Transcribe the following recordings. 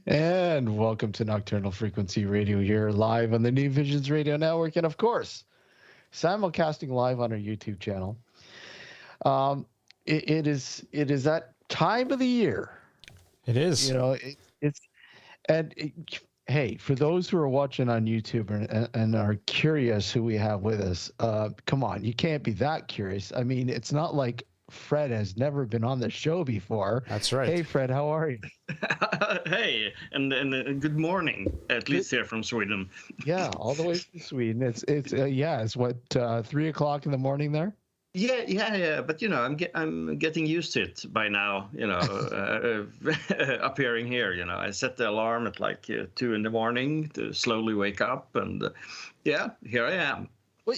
And welcome to Nocturnal Frequency Radio here live on the New Visions Radio Network. And of course, simulcasting live on our YouTube channel. Um, it is that time of the year. It is. It's and it, hey, for those who are watching on YouTube and are curious who we have with us, come on, you can't be that curious. I mean, it's not like Fred has never been on the show before. That's right. Hey, Fred, how are you? Hey, and good morning, at least here from Sweden. Yeah, all the way from Sweden. It's what 3 o'clock in the morning there. Yeah. But I'm getting used to it by now. Appearing here. I set the alarm at like 2 in the morning to slowly wake up, and here I am. Well,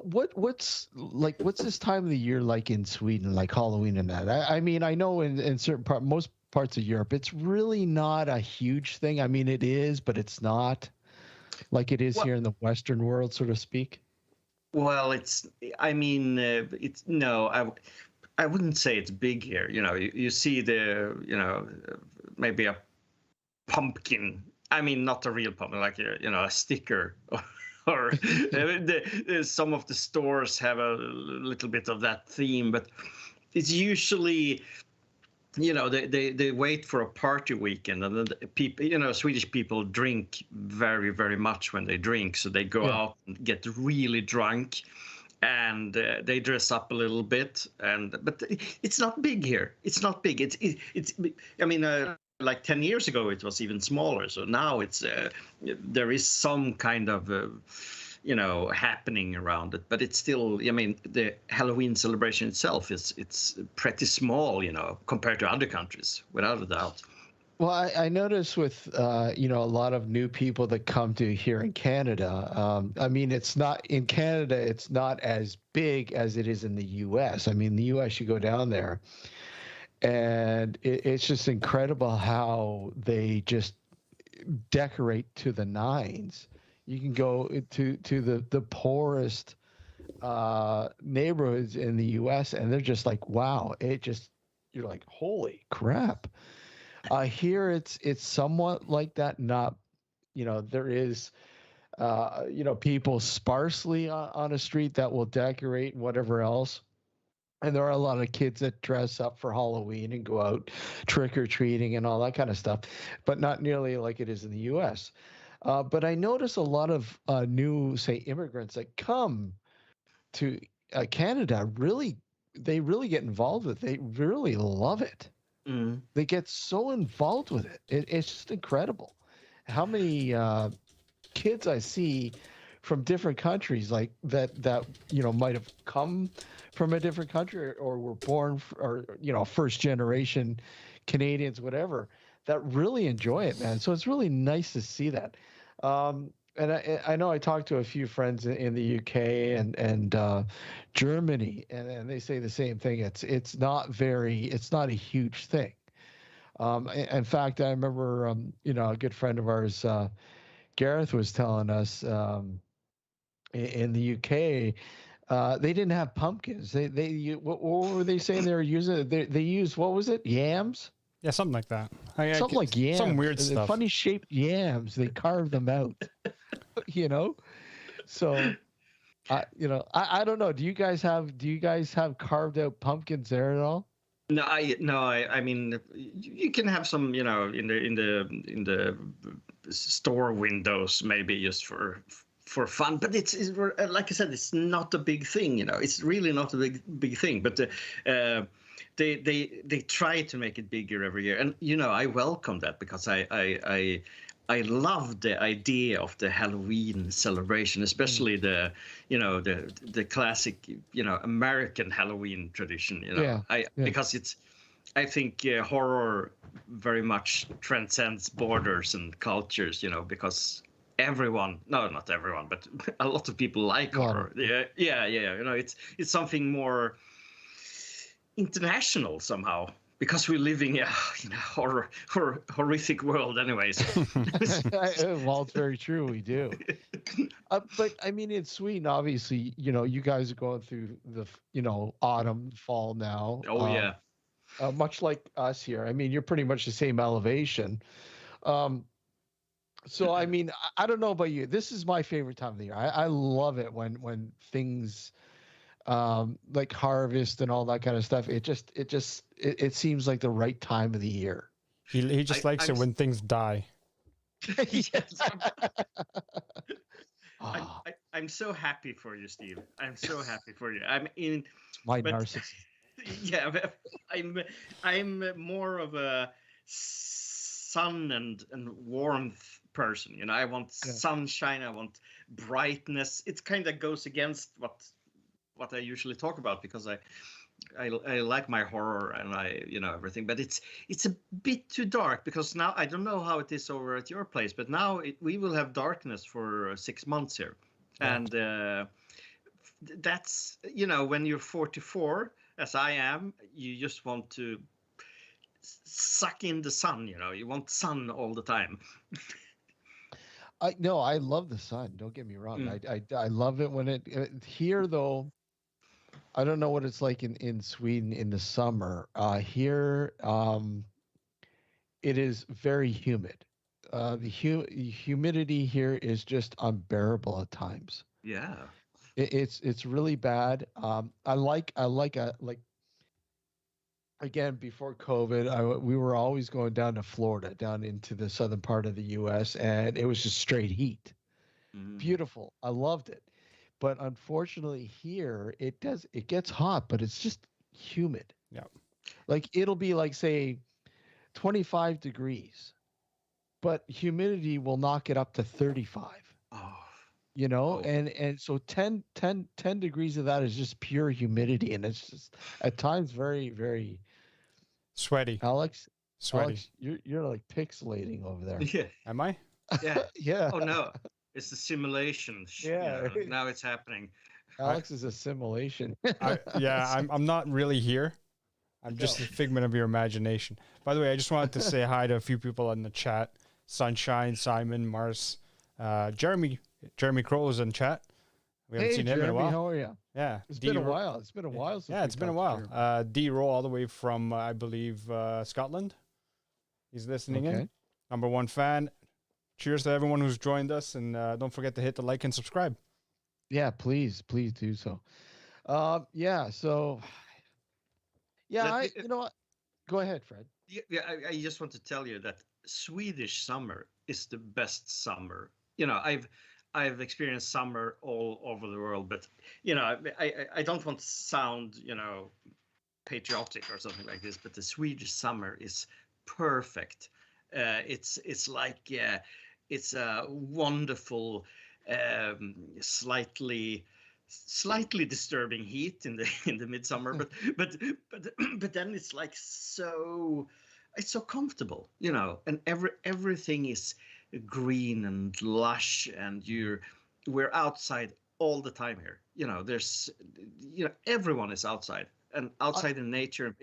what's this time of the year like in Sweden, like Halloween and that? I mean, I know in most parts of Europe, it's really not a huge thing. I mean, it is, but it's not like it is here in the Western world, so to speak. Well, I wouldn't say it's big here. You see maybe a pumpkin. I mean, not a real pumpkin, like a sticker. Or some of the stores have a little bit of that theme, but it's usually, they wait for a party weekend, and then the people, Swedish people drink very, very much when they drink, so they go out and get really drunk, and they dress up a little bit, but it's not big here. It's not big. It's. I mean. Like 10 years ago, it was even smaller. So now there is some kind of, happening around it. But it's still, the Halloween celebration itself it's pretty small, compared to other countries, without a doubt. Well, I notice with a lot of new people that come to here in Canada. I mean, it's not in Canada. It's not as big as it is in the U.S. I mean, the U.S. you go down there. And it's just incredible how they just decorate to the nines. You can go to the poorest neighborhoods in the U.S. and they're just like, wow! You're like, holy crap! Here it's somewhat like that. Not, there is, people sparsely on a street that will decorate and whatever else. And there are a lot of kids that dress up for Halloween and go out trick-or-treating and all that kind of stuff, but not nearly like it is in the U.S. But I notice a lot of new, say, immigrants that come to Canada, they really get involved with it. They really love it. Mm. They get so involved with it. It's just incredible how many kids I see from different countries like that might have come from a different country or were born or first generation Canadians, whatever, that really enjoy it, man. So it's really nice to see that. And I know I talked to a few friends in the UK and Germany, and they say the same thing. It's not a huge thing. In fact, I remember a good friend of ours, Gareth, was telling us in the UK, they didn't have pumpkins. What were they saying they were using? They used, what was it? Yams? Yeah, something like that. Something like yams. Some weird stuff. Funny shaped yams. They carved them out. So I don't know. Do you guys have carved out pumpkins there at all? No, I mean, you can have some, in the store windows, maybe just for fun, but it's like I said, it's not a big thing. It's really not a big thing. But they try to make it bigger every year, and I welcome that because I love the idea of the Halloween celebration, especially the classic American Halloween tradition. Because I think horror very much transcends borders and cultures, because not everyone, but a lot of people like horror. Yeah. It's something more international somehow, because we're living in a horrific world anyways. Well, it's very true. We do. But I mean, in Sweden, obviously, you guys are going through the, autumn, fall now. Oh, yeah. Much like us here. I mean, you're pretty much the same elevation. So I mean, I don't know about you. This is my favorite time of the year. I love it when things like harvest and all that kind of stuff. It seems like the right time of the year. He just likes it when things die. Yes. Ah, I'm so happy for you, Steve. I'm so happy for you. I'm in. my But narcissism. yeah, but I'm more of a sun and warmth person. You know, I want Yeah. sunshine. I want brightness. It kind of goes against what I usually talk about because I like my horror and everything, but it's a bit too dark because now I don't know how it is over at your place, but now we will have darkness for 6 months here, Yeah. and that's when you're 44 as I am, you just want to suck in the sun. You want sun all the time. I love the sun. Don't get me wrong. Mm. I love it when here though. I don't know what it's like in Sweden in the summer. Here, it is very humid. Humidity here is just unbearable at times. Yeah. It's really bad. I like again before COVID. We were always going down to Florida, down into the southern part of the U.S., and it was just straight heat. Mm. Beautiful. I loved it. But unfortunately here it gets hot, but it's just humid. Yeah. Like it'll be like say 25 degrees, but humidity will knock it up to 35. Oh. Oh. And so 10 degrees of that is just pure humidity, and it's just at times very, very Sweaty. Alex, Sweaty. you're like pixelating over there. Yeah. Am I? Yeah. Yeah. Oh no, it's the simulation. Yeah. Now it's happening. Alex is a simulation. I'm not really here. I'm just a figment of your imagination. By the way, I just wanted to say hi to a few people in the chat. Sunshine, Simon, Mars, Jeremy Crow is in chat. We haven't seen him in a while. How are you? Yeah. It's been a while. It's been a while since it's been a while. D Roll all the way from I believe Scotland. He's listening in. #1 fan. Cheers to everyone who's joined us, and don't forget to hit the like and subscribe. Yeah, please do so. So you know what? Go ahead, Fred. Yeah, I just want to tell you that Swedish summer is the best summer. I've experienced summer all over the world, but I don't want to sound patriotic or something like this, but the Swedish summer is perfect. It's like it's a wonderful, slightly disturbing heat in the midsummer, but then it's like it's so comfortable, and everything is green and lush, and we're outside all the time here. There's everyone is outside and outside in nature.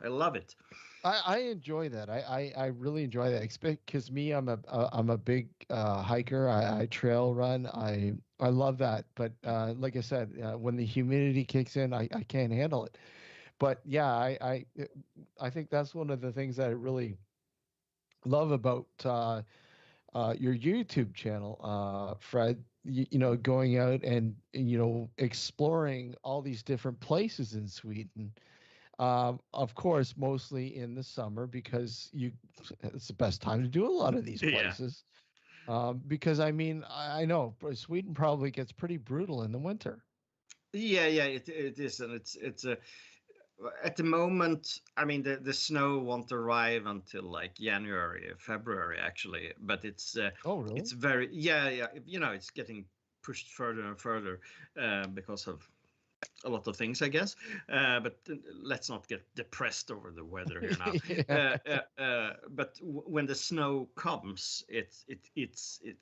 I love it. I enjoy that. I really enjoy that. Because me, I'm a big hiker. I trail run. I love that. But like I said, when the humidity kicks in, I can't handle it. But yeah, I think that's one of the things that I really love about your YouTube channel, Fred. Going out and exploring all these different places in Sweden. Of course, mostly in the summer because it's the best time to do a lot of these places. Yeah. Because I mean, I know Sweden probably gets pretty brutal in the winter. Yeah, it is, and it's at the moment. I mean, the snow won't arrive until like January, February, actually. But it's oh really? It's very it's getting pushed further and further because of a lot of things, I guess, but let's not get depressed over the weather here now. But when the snow comes, it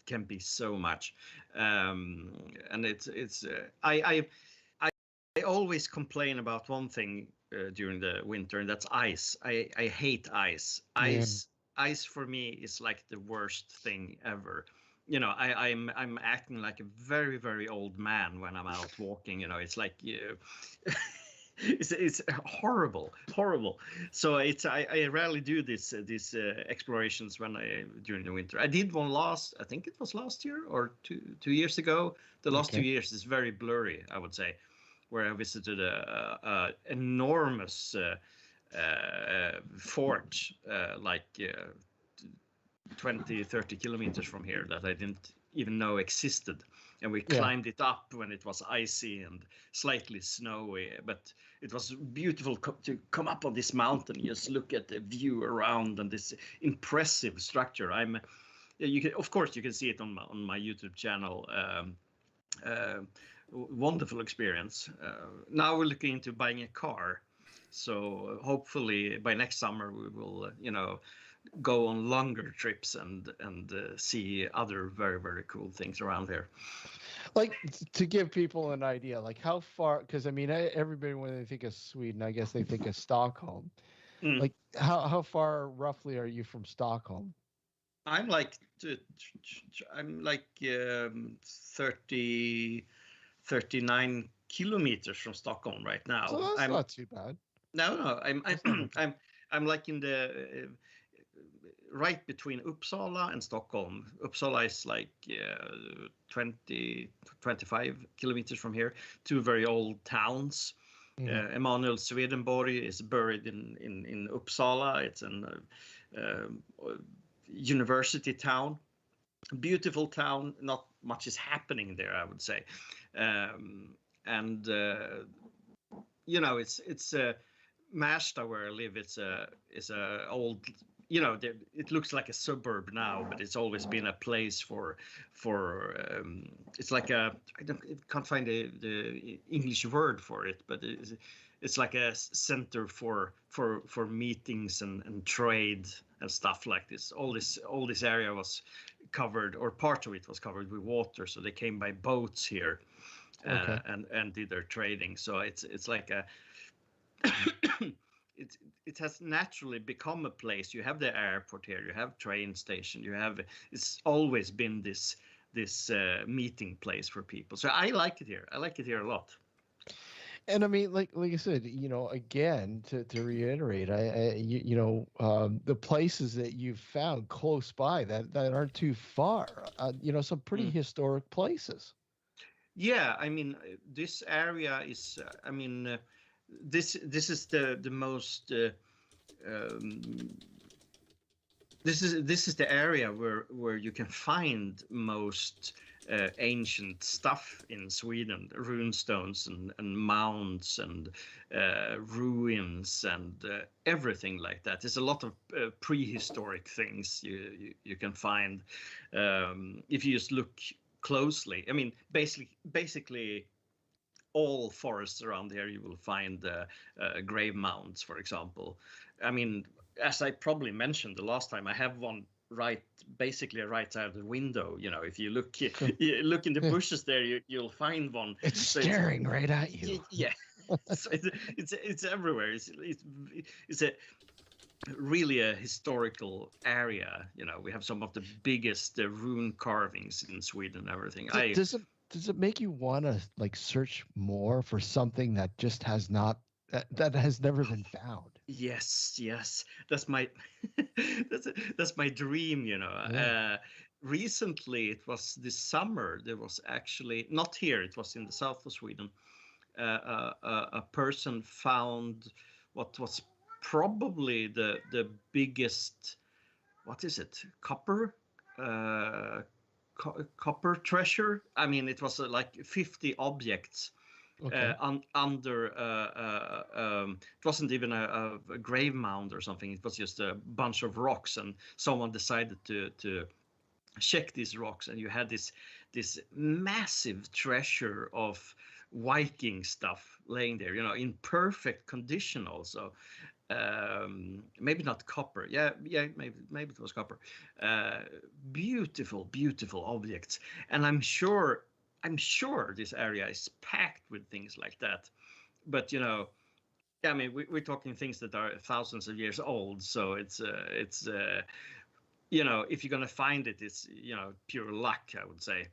can be so much, and I always complain about one thing during the winter, and that's ice. I hate ice. Ice for me is like the worst thing ever. I'm acting like a very, very old man when I'm out walking. It's like it's horrible. So I rarely do these explorations during the winter. I did one I think it was last year or two years ago. The last 2 years is very blurry, I would say, where I visited a enormous fort, like 20, 30 kilometers from here, that I didn't even know existed. And we climbed it up when it was icy and slightly snowy, but it was beautiful to come up on this mountain, just look at the view around and this impressive structure. Of course you can see it on my YouTube channel. Wonderful experience. Now we're looking into buying a car, so hopefully by next summer we will go on longer trips and see other very, very cool things around here. Like, to give people an idea, like how far, because I mean, everybody, when they think of Sweden, I guess they think of Stockholm. Like how far roughly are you from Stockholm? I'm like 39 kilometers from Stockholm right now. So that's not too bad. No, I'm like in the right between Uppsala and Stockholm. Uppsala is like 25 kilometers from here. Two very old towns. Emanuel Swedenborg is buried in Uppsala. It's an university town. Beautiful town. Not much is happening there, I would say. It's Märsta, where I live. It's a old, it looks like a suburb now, but it's always been a place for it's like I can't find the English word for it, but it's like a center for meetings and trade and stuff like this. All this area was covered, or part of it was covered with water, so they came by boats here and did their trading. So it's like a it has naturally become a place. You have the airport here, you have train station, it's always been this meeting place for people. So I like it here. I like it here a lot. And I mean, like I said, again, to reiterate, the places that you've found close by that aren't too far, some pretty historic places. Yeah, I mean, this area is, this is the most. This is the area where you can find most ancient stuff in Sweden, runestones and mounds and ruins and everything like that. There's a lot of prehistoric things you can find if you just look closely. I mean, basically all forests around here you will find grave mounds, for example. I mean, as I probably mentioned the last time, I have one basically right side of the window. If you look in the bushes there, you'll find one. It's staring right at you. Yeah, so it's everywhere. It's really a historical area. We have some of the biggest rune carvings in Sweden and everything. Does it make you want to search more for something that just has not that has never been found? Yes, that's my that's my dream. Yeah. Recently, it was this summer. There was actually not here. It was in the south of Sweden. A person found what was probably the biggest. What is it? Copper treasure. I mean, it was like 50 objects. Under it wasn't even a grave mound or something. It was just a bunch of rocks, and someone decided to check these rocks, and you had this massive treasure of Viking stuff laying there, in perfect condition also. Maybe not copper. Yeah, maybe it was copper. Beautiful objects, and I'm sure this area is packed with things like that. But I mean, we're talking things that are thousands of years old. So it's if you're gonna find it, it's pure luck, I would say.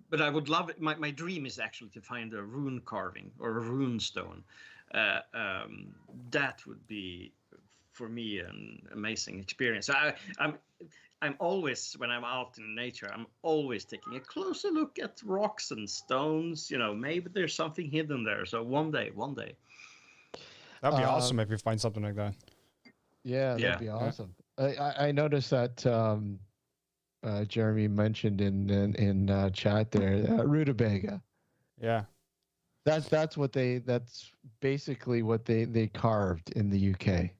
But I would love it. My dream is actually to find a rune carving or a rune stone. That would be for me an amazing experience. I'm always, when I'm out in nature, I'm always taking a closer look at rocks and stones. Maybe there's something hidden there. So one day. That'd be awesome if you find something like that. Yeah, that'd be awesome. I noticed that Jeremy mentioned in chat there rutabaga. Yeah. That's basically what they carved in the UK.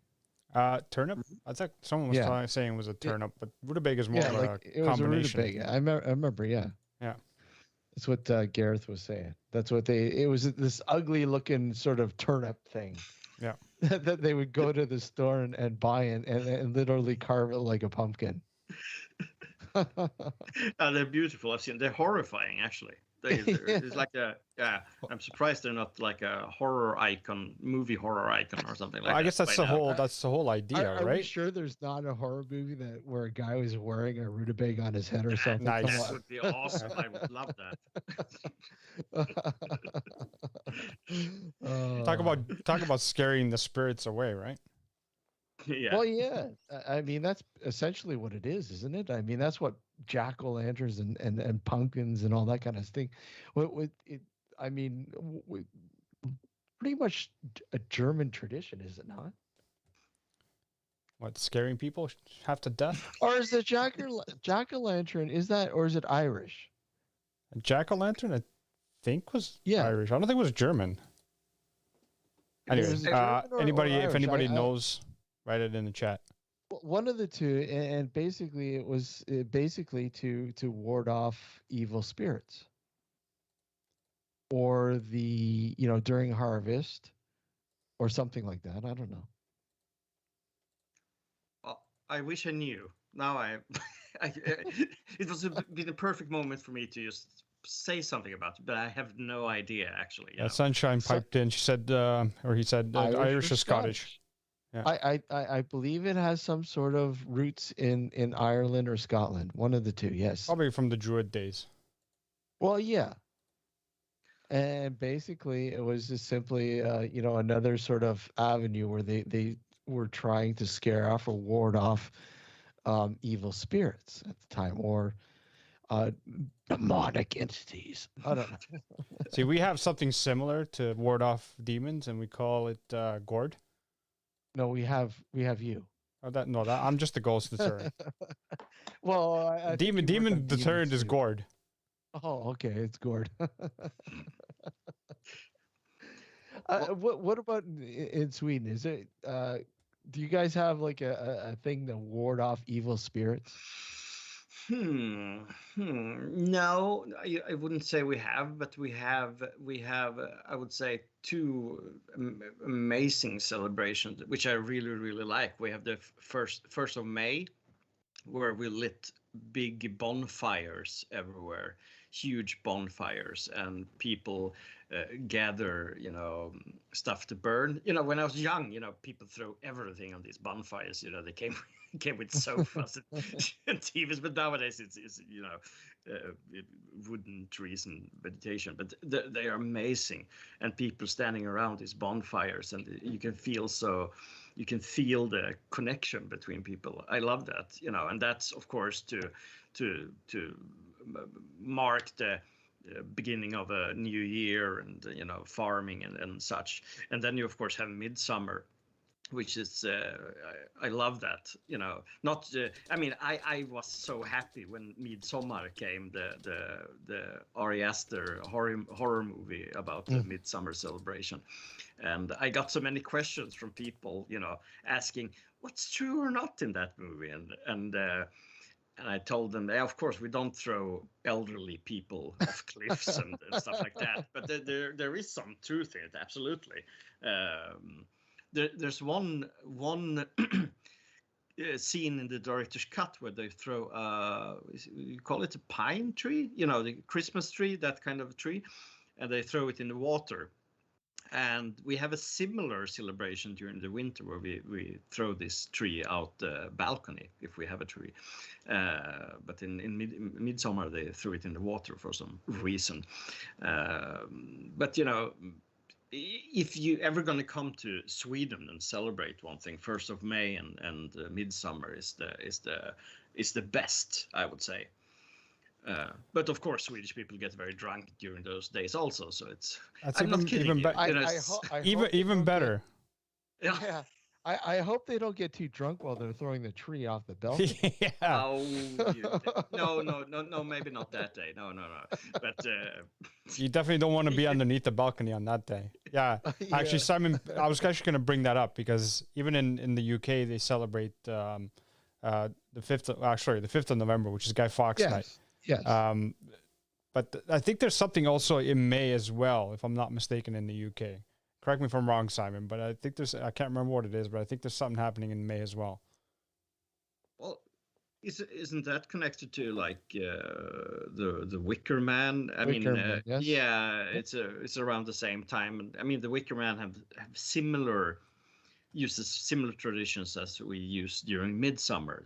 Turnip? I thought someone was saying it was a turnip, but rutabaga is more of a it was combination. A rutabaga. I remember, yeah. Yeah. That's what Gareth was saying. That's what it was this ugly looking sort of turnip thing. Yeah. that they would go to the store and buy and literally carve it like a pumpkin. They're beautiful. I've seen. They're horrifying, actually. It's like I'm surprised they're not like a movie horror icon or something like that. I guess that's the whole idea, right? Are you sure there's not a horror movie where a guy was wearing a rutabaga on his head or something? Nice. That would be awesome. I would love that. Talk about scaring the spirits away, right? Yeah. Well, yeah. I mean, that's essentially what it is, isn't it? I mean, that's what jack-o'-lanterns and pumpkins and all that kind of thing. Pretty much a German tradition, is it not? What, scaring people half to death? Or is the jack-o'-lantern, is it Irish? A jack-o'-lantern, I think, was Irish. I don't think it was German. Anyways, if anybody knows, write it in the chat. One of the two, and basically it was to ward off evil spirits, or during harvest, or something like that. I don't know. Well, I wish I knew. Now it was been a perfect moment for me to just say something about it, but I have no idea actually. Sunshine piped in. She said, or he said, Irish or Scottish. Yeah. I believe it has some sort of roots in Ireland or Scotland. One of the two, yes. Probably from the Druid days. Well, yeah. And basically, it was just simply, another sort of avenue where they were trying to scare off or ward off evil spirits at the time, or demonic entities. I don't know. See, we have something similar to ward off demons, and we call it gourd. No, we have you. I'm just the ghost deterrent. Well, demon deterrent is gourd. Oh, okay, it's gourd. What about in Sweden? Is it? Do you guys have like a thing to ward off evil spirits? No, I wouldn't say we have, but we have. I would say two amazing celebrations, which I really, really like. We have the first of May, where we lit big bonfires everywhere, huge bonfires, and people gather, stuff to burn. When I was young, people throw everything on these bonfires. They came with sofas and TVs, but nowadays it's wooden trees and vegetation. But they are amazing, and people standing around these bonfires, and you can feel the connection between people. I love that, and that's of course to mark the beginning of a new year, and farming and such. And then you of course have midsummer, which is I love that. I was so happy when Midsommar came, the Ari Aster horror movie about the midsummer celebration, and I got so many questions from people asking what's true or not in that movie, and I told them, of course, we don't throw elderly people off cliffs and stuff like that. But there is some truth in it, absolutely. There's one scene in the director's cut where they throw, you call it a pine tree, the Christmas tree, that kind of tree, and they throw it in the water. And we have a similar celebration during the winter where we throw this tree out the balcony if we have a tree. But in midsummer they threw it in the water for some reason. But you know, if you ever going to come to Sweden and celebrate one thing, 1st of May and midsummer is the best, I would say. But of course, Swedish people get very drunk during those days also. So it's I'm not kidding. Even better. Yeah. I hope they don't get too drunk while they're throwing the tree off the balcony. Yeah. Oh, no, maybe not that day. No. But you definitely don't want to be underneath the balcony on that day. Yeah. Actually, Simon, I was actually going to bring that up because even in the UK, they celebrate the 5th of November, which is Guy Fawkes Night. Yes. But I think there's something also in May as well, if I'm not mistaken, in the UK. Correct me if I'm wrong, Simon, but I think I can't remember what it is, but I think there's something happening in May as well. Well, isn't that connected to like the Wicker Man? Yes. Yeah, it's around the same time. I mean, the Wicker Man have uses similar traditions as we use during midsummer.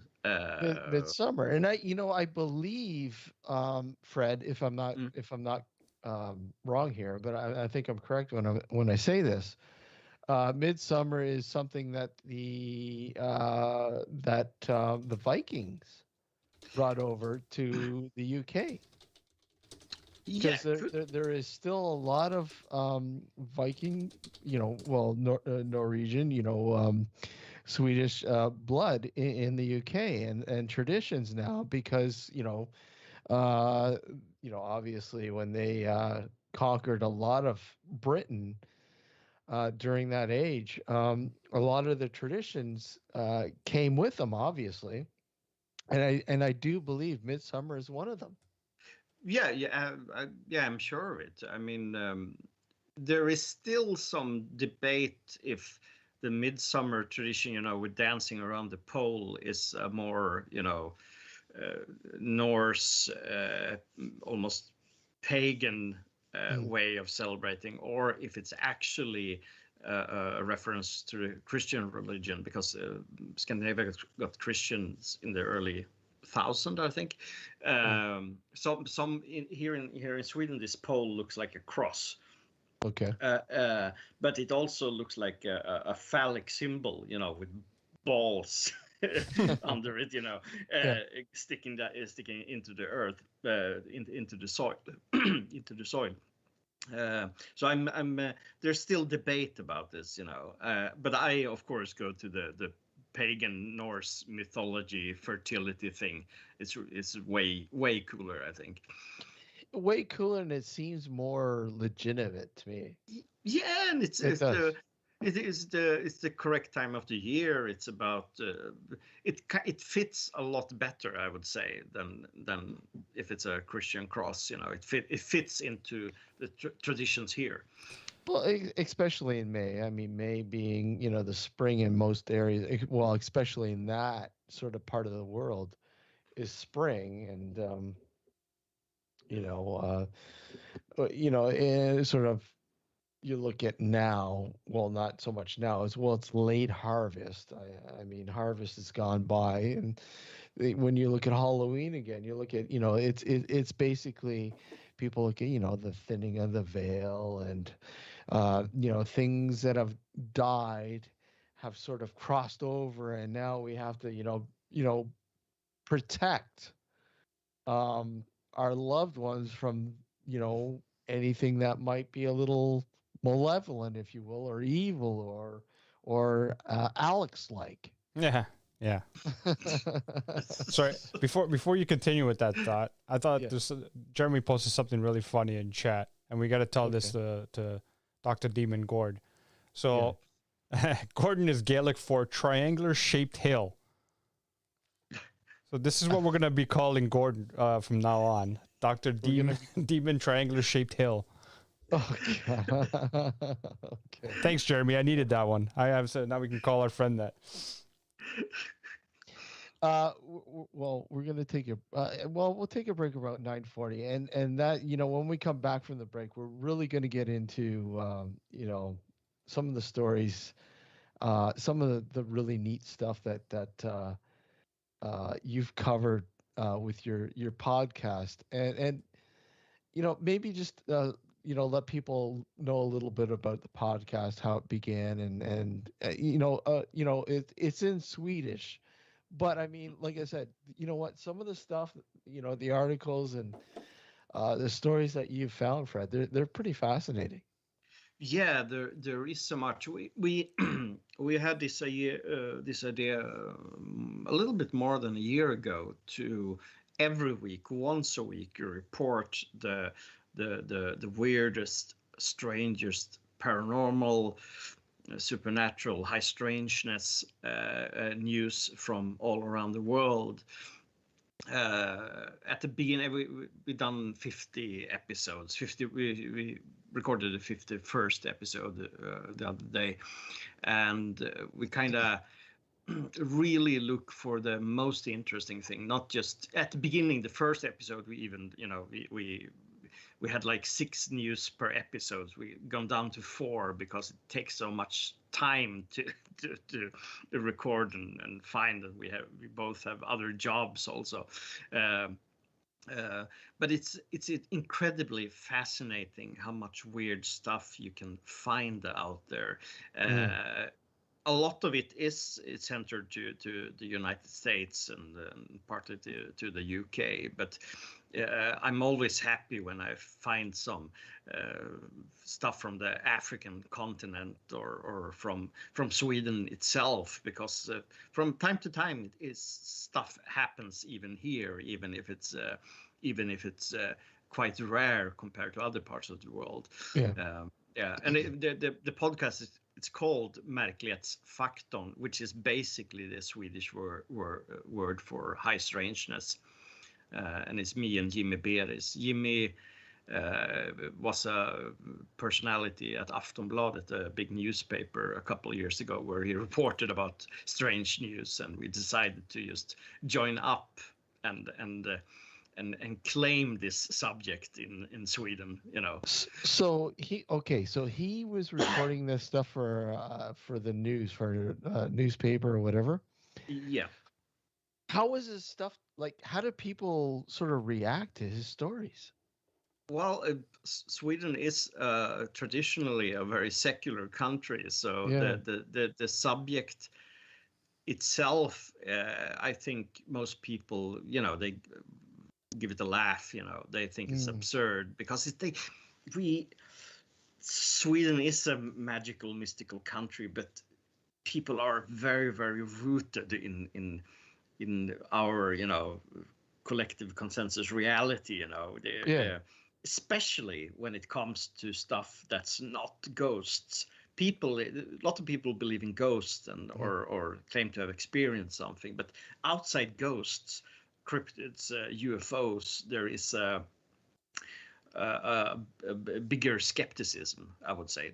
Midsummer, and I believe, Fred, if I'm not wrong here, but I think I'm correct when I say this. Midsummer is something that the Vikings brought over to the UK. Because there is still a lot of Viking, Norwegian, Swedish blood in the UK and traditions now, because obviously when they conquered a lot of Britain during that age, a lot of the traditions came with them, obviously, and I do believe midsummer is one of them. Yeah, I'm sure of it. I mean, there is still some debate if the midsummer tradition, with dancing around the pole, is a more, Norse, almost pagan way of celebrating, or if it's actually a reference to the Christian religion, because Scandinavia got Christians in the early 1000, I think. Some here in Sweden, this pole looks like a cross. Okay. But it also looks like a phallic symbol, with balls under it, sticking into the earth, into the soil, into the soil. So I'm there's still debate about this, but I of course go to the pagan Norse mythology fertility thing. It's way cooler, I think. Way cooler, and it seems more legitimate to me. Yeah, and it's the correct time of the year. It's about it fits a lot better, I would say, than if it's a Christian cross. It fits into the traditions here. Well, especially in May. I mean, May being, the spring in most areas, well, especially in that sort of part of the world, is spring. And, and sort of, you look at now, well, not so much now, as well, it's late harvest. I mean, harvest has gone by. And when you look at Halloween again, you look at, it's basically, people look at, the thinning of the veil and, things that have died have sort of crossed over, and now we have to, protect our loved ones from, anything that might be a little malevolent, if you will, or evil, or Alex-like. Yeah. Sorry, before you continue with that thought, I thought Jeremy posted something really funny in chat, and we got to tell this to Dr. Demon Gord. So, Gordon is Gaelic for triangular-shaped hill. So this is what we're going to be calling Gordon from now on. Dr. Demon triangular-shaped hill. Okay. Okay. Thanks, Jeremy. I needed that one. I have said now we can call our friend that. Well, we're gonna take a we'll take a break about 9:40, and that when we come back from the break, we're really gonna get into some of the stories, some of the really neat stuff that you've covered with your podcast, and maybe just let people know a little bit about the podcast, how it began, and it's in Swedish, but I mean, like I said, you know what, some of the stuff, the articles and the stories that you've found, Fred, they're pretty fascinating. Yeah, there is so much. We we had this idea a little bit more than a year ago to every week, once a week, report the weirdest, strangest, paranormal, supernatural, high strangeness news from all around the world. At the beginning, we done 50 episodes. 50 we recorded the 51st episode the other day, and we kind of really look for the most interesting thing. Not just at the beginning, the first episode, we even we had like 6 news per episode. We gone down to 4 because it takes so much time to record and find that we both have other jobs also. Um, but it's incredibly fascinating how much weird stuff you can find out there. Mm. A lot of it is centered to the United States and partly to the UK, but I'm always happy when I find some stuff from the African continent or from Sweden itself, because from time to time stuff happens even here, even if it's quite rare compared to other parts of the world. Yeah. Yeah, and the podcast it's called Märklighetsfaktorn, which is basically the Swedish word for high strangeness. And it's me and Jimmy Beres. Jimmy was a personality at Aftonbladet, a big newspaper, a couple of years ago, where he reported about strange news, and we decided to just join up and claim this subject in Sweden. So he was reporting this stuff for the news, for newspaper or whatever. Yeah. How was his stuff like? How do people sort of react to his stories? Well, Sweden is traditionally a very secular country, so Yeah. the subject itself, I think most people, they give it a laugh. They think it's absurd because Sweden is a magical, mystical country, but people are very, very rooted in our, collective consensus reality. Yeah. Especially when it comes to stuff that's not ghosts. A lot of people believe in ghosts or claim to have experienced something, but outside ghosts, cryptids, UFOs, there is a bigger skepticism, I would say.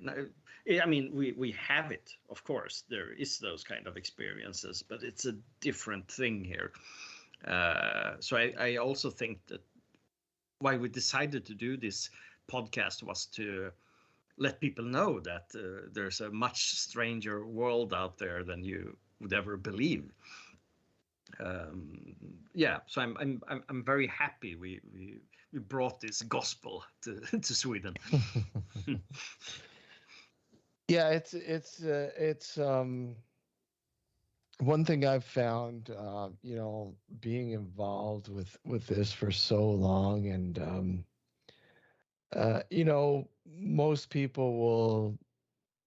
I mean, we have it, of course. There is those kind of experiences, but it's a different thing here. So I also think that why we decided to do this podcast was to let people know that there's a much stranger world out there than you would ever believe. Yeah, so I'm very happy we brought this gospel to Sweden. Yeah, it's one thing I've found, being involved with this for so long, and most people will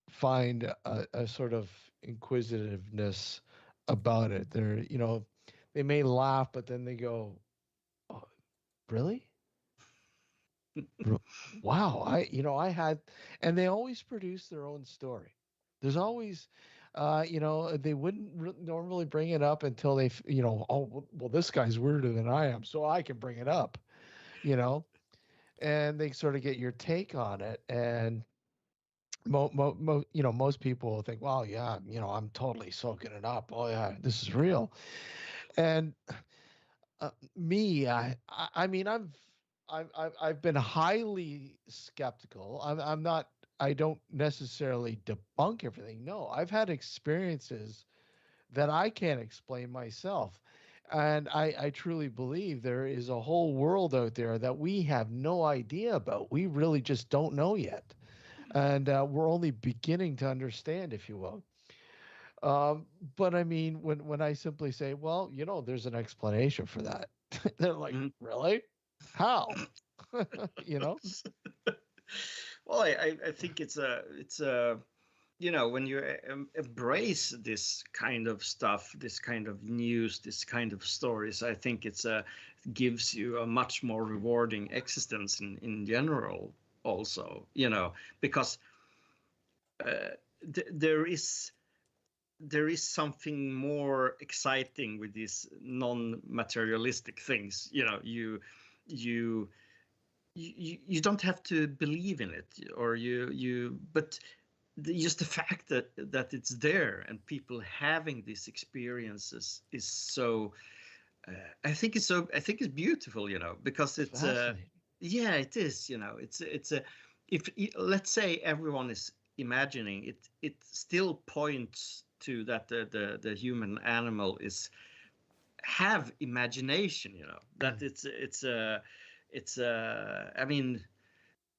find a sort of inquisitiveness about it. They may laugh, but then they go, "Oh, really? Wow, I had," and they always produce their own story. There's always, they wouldn't normally bring it up until oh, well, this guy's weirder than I am, so I can bring it up, you know, and they sort of get your take on it. And most people will think, well, yeah, I'm totally soaking it up. Oh yeah, this is real. And me, I mean, I've been highly skeptical. I'm not. I don't necessarily debunk everything. No, I've had experiences that I can't explain myself. And I truly believe there is a whole world out there that we have no idea about. We really just don't know yet. And we're only beginning to understand, if you will. But I mean, when I simply say, well, there's an explanation for that, they're like, Mhm. really? How? you know? Well, I think it's a when you embrace this kind of stuff, this kind of news, this kind of stories, I think gives you a much more rewarding existence in general also, because uh, there is something more exciting with these non-materialistic things. You don't have to believe in it, or but just the fact that it's there and people having these experiences is so I think it's beautiful, because It's it's fascinating. yeah, it is, it's a if let's say everyone is imagining it, it still points to that the human animal is have imagination, that it's I mean,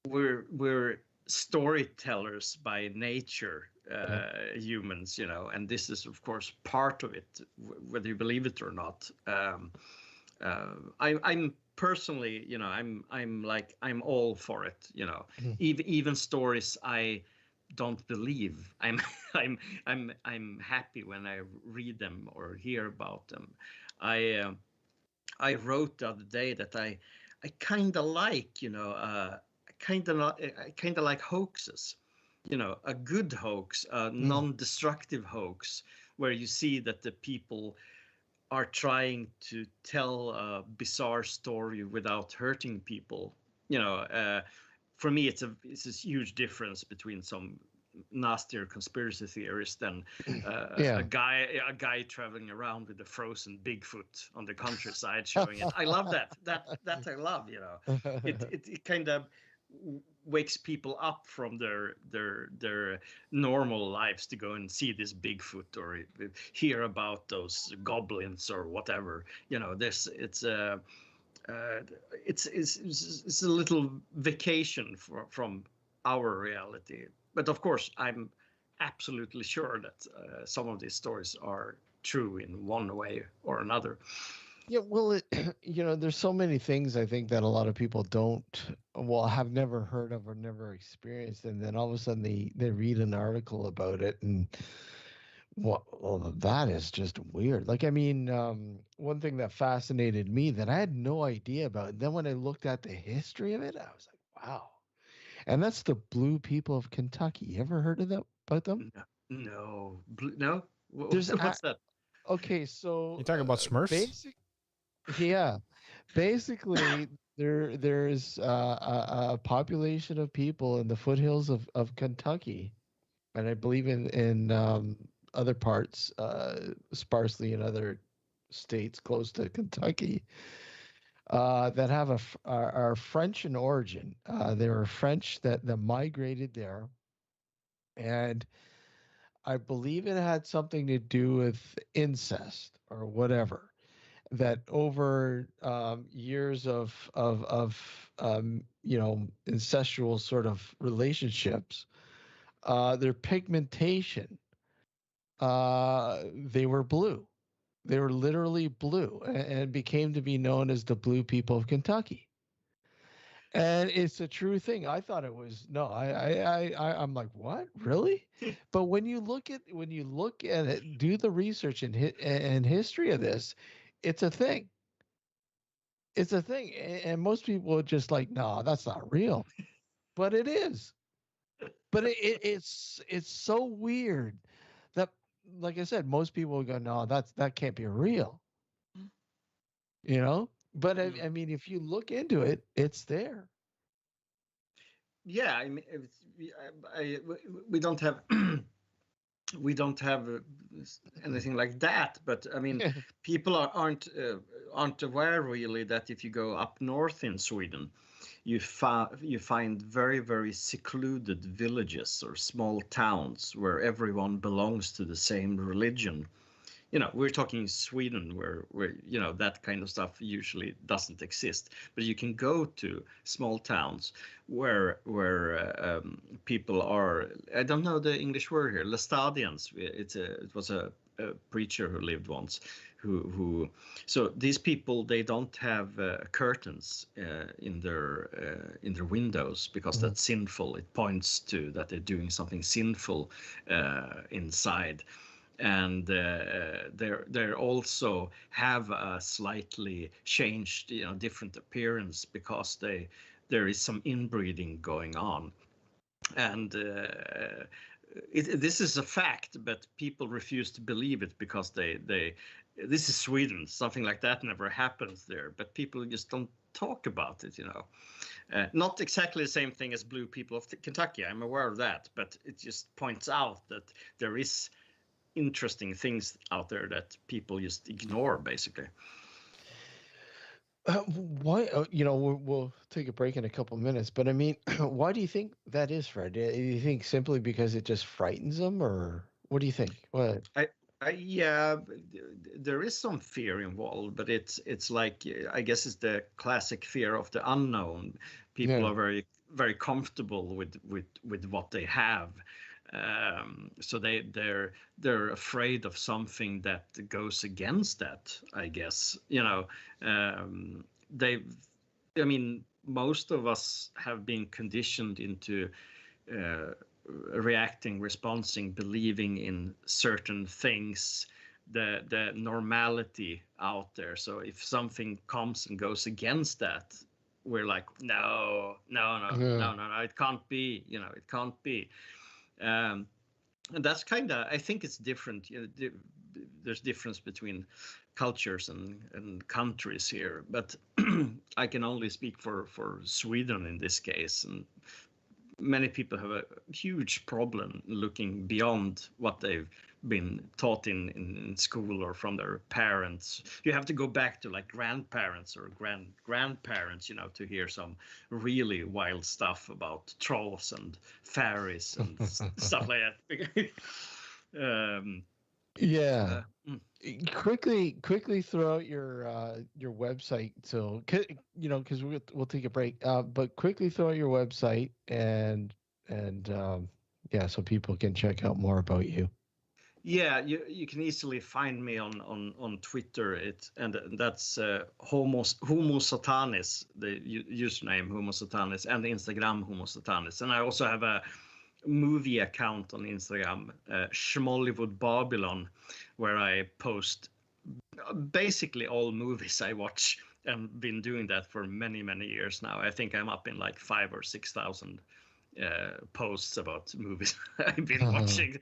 we're storytellers by nature, Yep. humans, and this is of course part of it, whether you believe it or not. I'm personally, I'm all for it, Mhm. even stories I don't believe. I'm happy when I read them or hear about them. I I wrote the other day that I kind of like, I kind of like hoaxes, a good hoax, a Mm. non-destructive hoax, where you see that the people are trying to tell a bizarre story without hurting people. For me, it's a huge difference between some nastier conspiracy theories than a Yeah. guy traveling around with a frozen Bigfoot on the countryside showing it. I love that. That I love. It kind of wakes people up from their normal lives to go and see this Bigfoot or hear about those goblins or whatever. This uh, it's a little vacation from our reality. But of course, I'm absolutely sure that some of these stories are true in one way or another. Yeah, well, there's so many things I think that a lot of people well, have never heard of or never experienced, and then all of a sudden they read an article about it, and well, that is just weird. Like, I mean, one thing that fascinated me that I had no idea about, and then when I looked at the history of it, I was like, wow. And that's the Blue People of Kentucky. You ever heard of that about them? No, no, no. There's What's that? okay, so You talk about Smurfs? basic, yeah. Basically, there's a population of people in the foothills of Kentucky, and I believe in other parts, sparsely in other states close to Kentucky, that have are French in origin. They were French that migrated there, and I believe it had something to do with incest or whatever, that over years of incestual sort of relationships, their pigmentation, they were blue. They were literally blue, and became to be known as the Blue People of Kentucky. And it's a true thing. I thought it was no. I'm like, what, really? But when you look at it, do the research and history of this, it's a thing. It's a thing, and most people are just like, no, that's not real, but it is. But it's so weird that, like I said, most people will go, no, that can't be real, you know. But I Mm. mean, if you look into it, it's there. Yeah, I mean, we don't have we don't have anything like that. But I mean, people aren't aware really that if you go up north in Sweden, you find very, very secluded villages or small towns where everyone belongs to the same religion. We're talking Sweden, where that kind of stuff usually doesn't exist. But you can go to small towns where people are, I don't know the English word here, Lestadians. It was a preacher who lived once, who so these people, they don't have curtains in their windows because that's sinful. It points to that they're doing something sinful inside. And they're also have a slightly changed, different appearance because there is some inbreeding going on. And this is a fact, but people refuse to believe it because this is Sweden. Something like that never happens there, but people just don't talk about it. Not exactly the same thing as blue people of Kentucky. I'm aware of that, but it just points out that there is interesting things out there that people just ignore, basically. Why? We'll take a break in a couple of minutes, but I mean, why do you think that is, Fred? Do you think simply because it just frightens them, or what do you think? What? Yeah, there is some fear involved, but it's like, I guess it's the classic fear of the unknown. People are very, very comfortable with what they have. So they're afraid of something that goes against that, I guess. Most of us have been conditioned into responding, believing in certain things, the normality out there. So if something comes and goes against that, we're like, no, it can't be. It can't be. And that's I think it's different. There's difference between cultures and countries here, but I can only speak for Sweden in this case. And many people have a huge problem looking beyond what they've been taught in school or from their parents. You have to go back to like grandparents or grandparents, to hear some really wild stuff about trolls and fairies and stuff like that. Quickly throw out your website, so because we'll take a break, but quickly throw out your website and so people can check out more about you. Yeah, you can easily find me on Twitter. And that's Homo Satanis, the username Homo Satanis, and Instagram Homo Satanis. And I also have a movie account on Instagram, Schmollywood Babylon, where I post basically all movies I watch, and been doing that for many, many years now. I think I'm up in like 5,000 or 6,000 posts about movies I've been watching.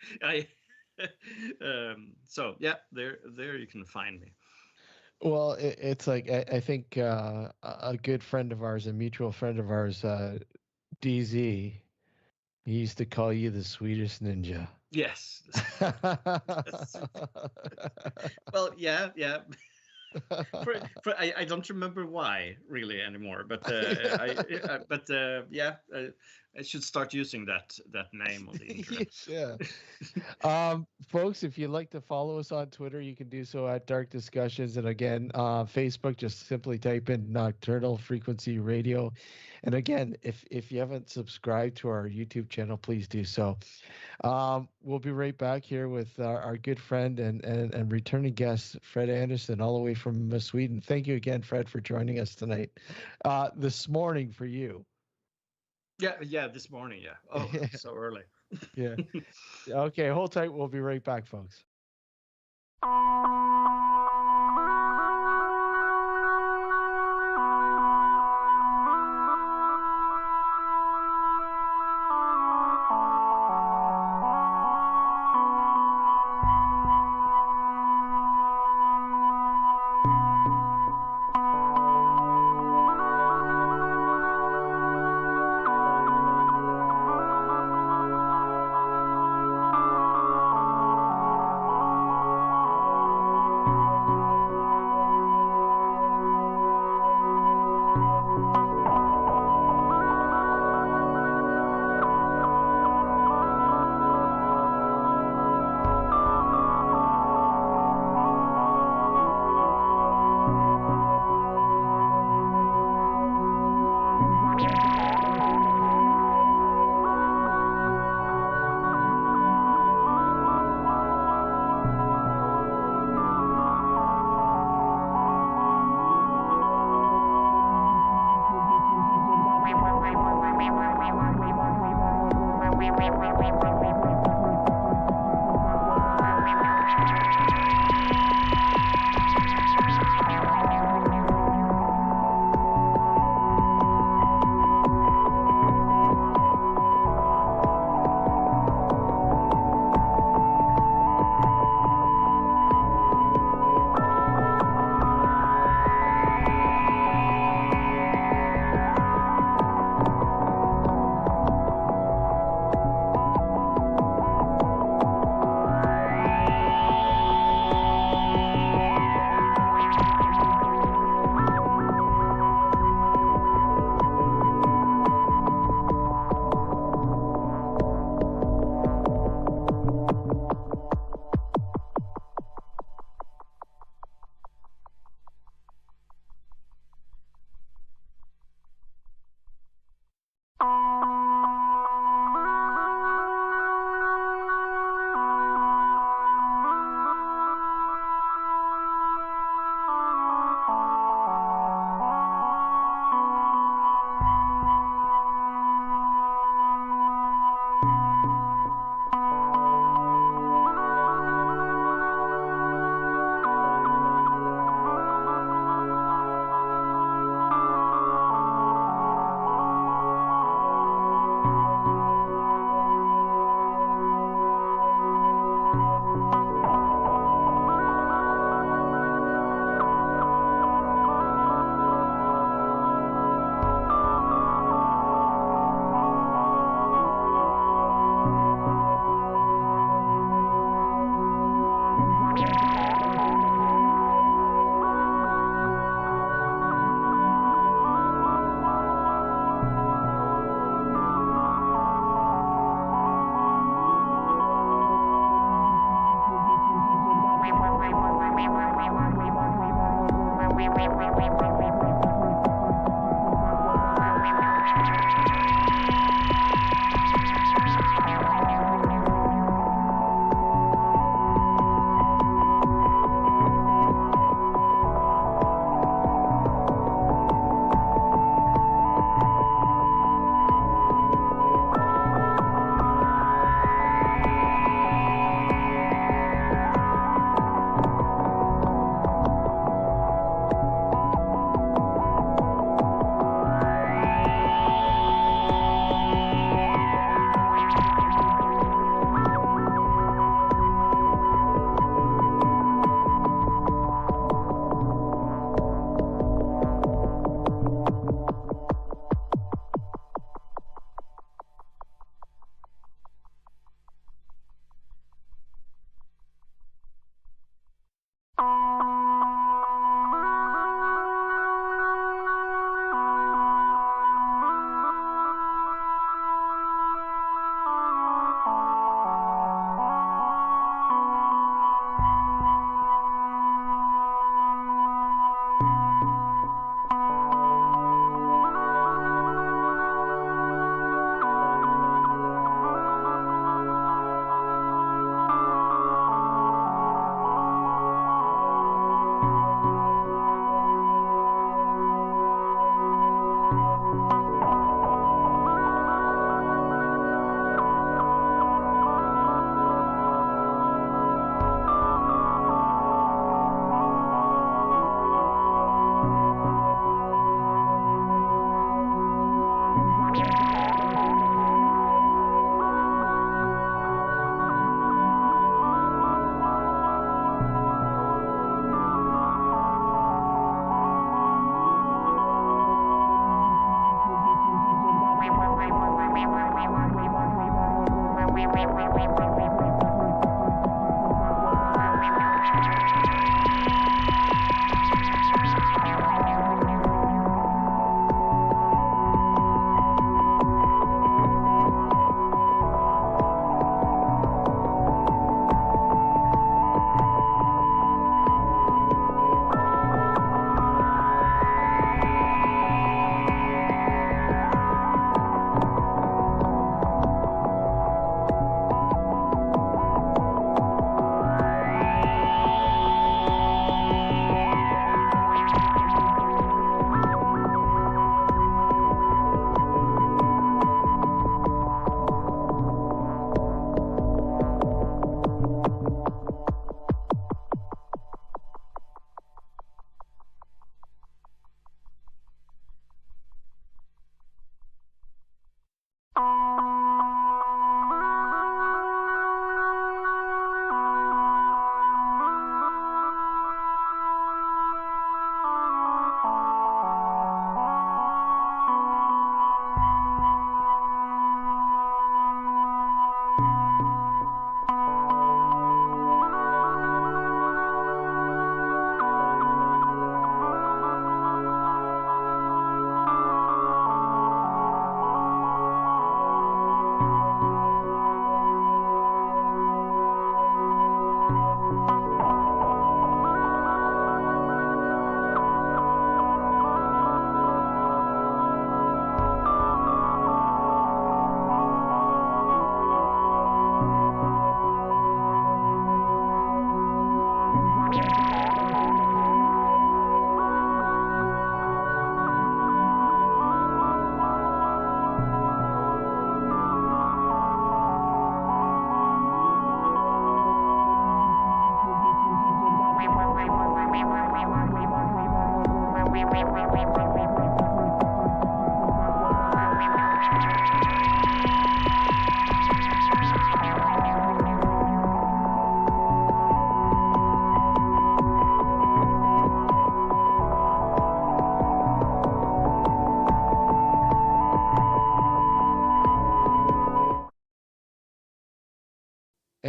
So yeah, there you can find me. Well, it's like I think a good friend of ours, a mutual friend of ours, DZ, he used to call you the Swedish ninja. Yes. Well, yeah. I don't remember why really anymore, but I should start using that name on the internet. Yeah. Folks, if you'd like to follow us on Twitter, you can do so at Dark Discussions, and again, Facebook, just simply type in Nocturnal Frequency Radio. And again, if you haven't subscribed to our YouTube channel, please do so. We'll be right back here with our good friend and returning guest, Fred Andersson, all the way from Sweden. Thank you again, Fred, for joining us tonight. This morning for you. Yeah, this morning, yeah. Oh, so early. Yeah. Okay, hold tight. We'll be right back, folks.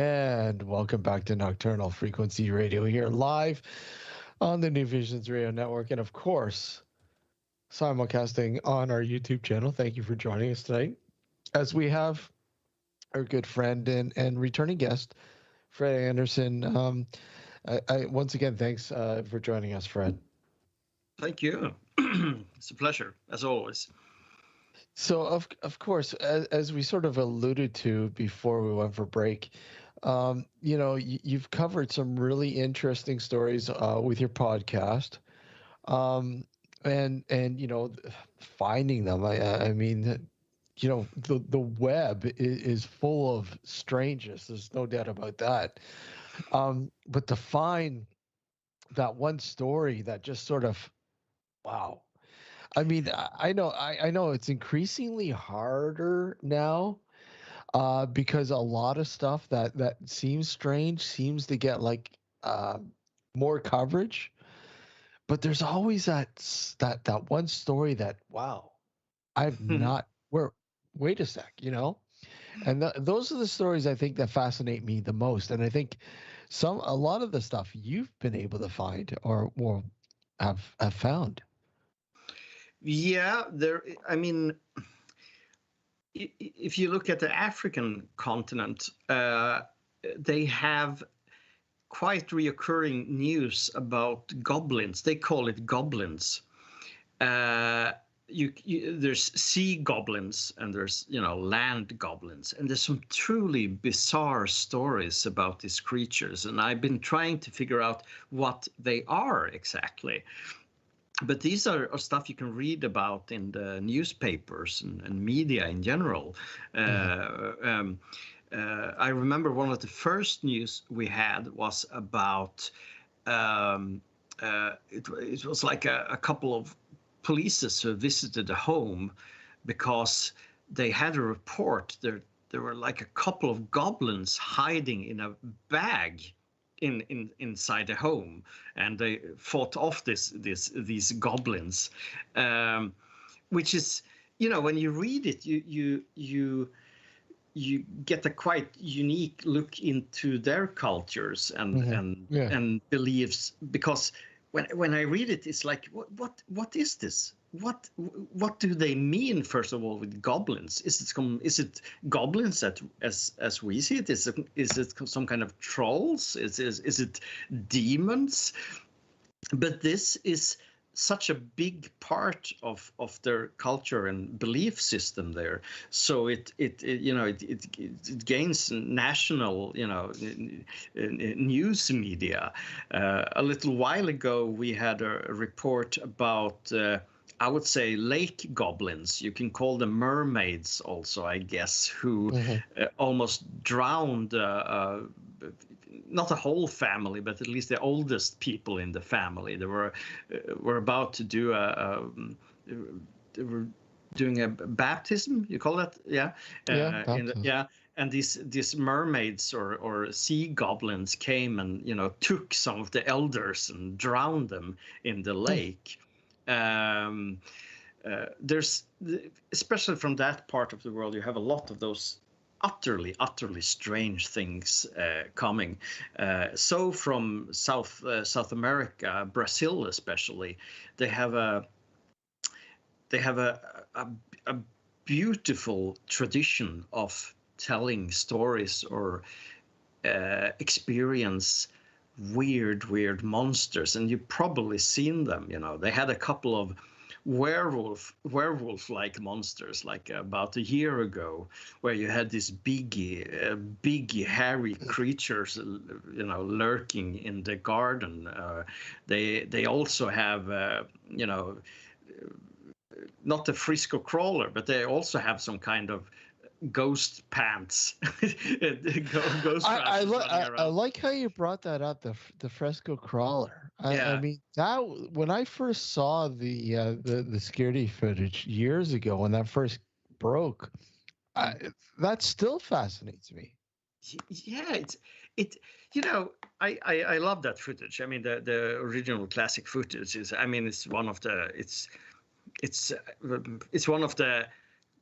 And welcome back to Nocturnal Frequency Radio here live on the New Visions Radio Network. And of course, simulcasting on our YouTube channel. Thank you for joining us tonight as we have our good friend and returning guest, Fred Andersson. I once again, thanks for joining us, Fred. Thank you. It's a pleasure, as always. So, of course, as we sort of alluded to before we went for break, you've covered some really interesting stories with your podcast, and finding them. I mean, the web is full of strangeness. There's no doubt about that. But to find that one story that just sort of, wow. I mean, I know it's increasingly harder now, because a lot of stuff that seems strange seems to get like more coverage. But there's always that one story that, wow, I've not. Wait a sec, and those are the stories I think that fascinate me the most. And I think a lot of the stuff you've been able to find or have found. Yeah, I mean, if you look at the African continent, they have quite reoccurring news about goblins. They call it goblins. There's sea goblins and there's land goblins, and there's some truly bizarre stories about these creatures, and I've been trying to figure out what they are exactly. But these are stuff you can read about in the newspapers and media in general. I remember one of the first news we had was about it was like a couple of police who visited a home because they had a report there were like a couple of goblins hiding in a bag inside the home, and they fought off these goblins, which is, when you read it, you get a quite unique look into their cultures and beliefs, because when I read it, it's like, what is this? What do they mean, first of all, with goblins? Is it goblins as we see it? Is it some kind of trolls? Is it demons? But this is such a big part of their culture and belief system there, so it gains national news media. A little while ago we had a report about I would say lake goblins. You can call them mermaids also, I guess, who almost drowned not a whole family, but at least the oldest people in the family. They were about to do they were doing a baptism. You call that, yeah, And these mermaids or sea goblins came and took some of the elders and drowned them in the lake. There's, especially from that part of the world, you have a lot of those utterly strange things coming. So from South America, Brazil especially, they have a beautiful tradition of telling stories or experience weird monsters, and you've probably seen them. They had a couple of werewolf-like monsters, like about a year ago, where you had these big hairy creatures, lurking in the garden. They also have, not the Frisco crawler, but they also have some kind of ghost pants. I like how you brought that up, the Fresco crawler. I mean, that when I first saw the security footage years ago, when that first broke, that still fascinates me. Yeah, I love that footage. I mean, the original classic footage is, I mean, it's one of the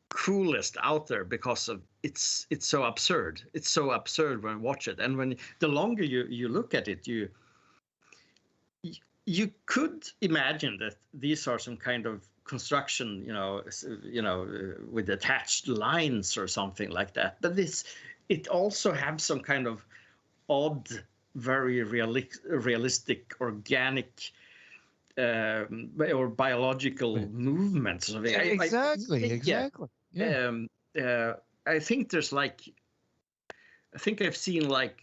coolest out there because of it's so absurd. It's so absurd when you watch it, and when the longer you look at it, you could imagine that these are some kind of construction, with attached lines or something like that. But it also have some kind of odd, very realistic, organic or biological movements. Exactly. Yeah. I think there's I think I've seen like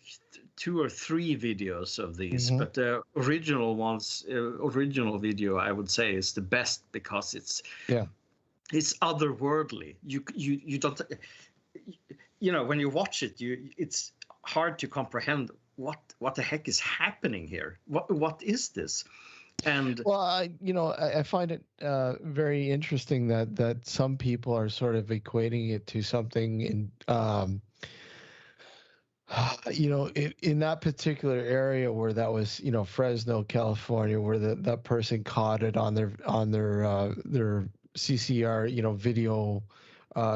2 or 3 videos of these, but the original video I would say is the best because it's otherworldly. You don't, when you watch it, it's hard to comprehend what the heck is happening here. What is this? And well, I find it very interesting that some people are sort of equating it to something in in that particular area where that was, Fresno, California, where that person caught it on their CCR, video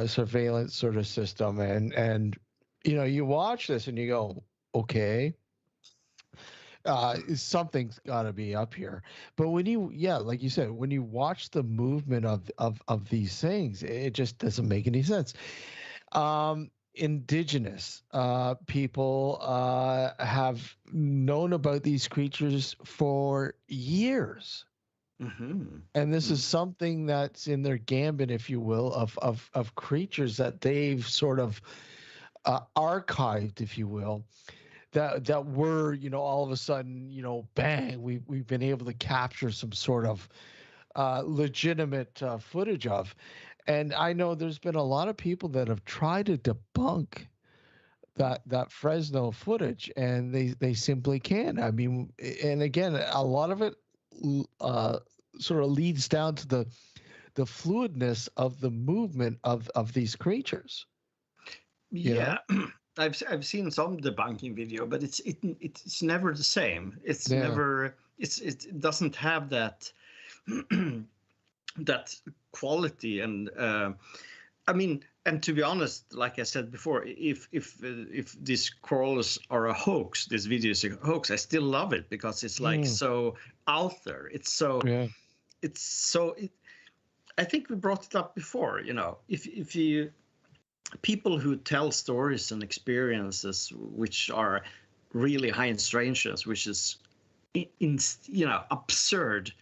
surveillance sort of system, and you watch this and you go, okay, something's got to be up here. But when like you said, when you watch the movement of these things, it just doesn't make any sense. Indigenous people have known about these creatures for years. And this is something that's in their gambit, if you will, of creatures that they've sort of archived, if you will, that were, all of a sudden, bang, we've been able to capture some sort of legitimate footage of. And I know there's been a lot of people that have tried to debunk that Fresno footage, and they simply can't. I mean, and again, a lot of it sort of leads down to the fluidness of the movement of these creatures. Yeah. I've seen some debunking video, but it's never the same. It's never it doesn't have that that quality. And I mean, and to be honest, like I said before, if these crawlers are a hoax, this video is a hoax, I still love it because it's like so out there. It's so I think we brought it up before. If you people who tell stories and experiences which are really high in strangeness, which is absurd,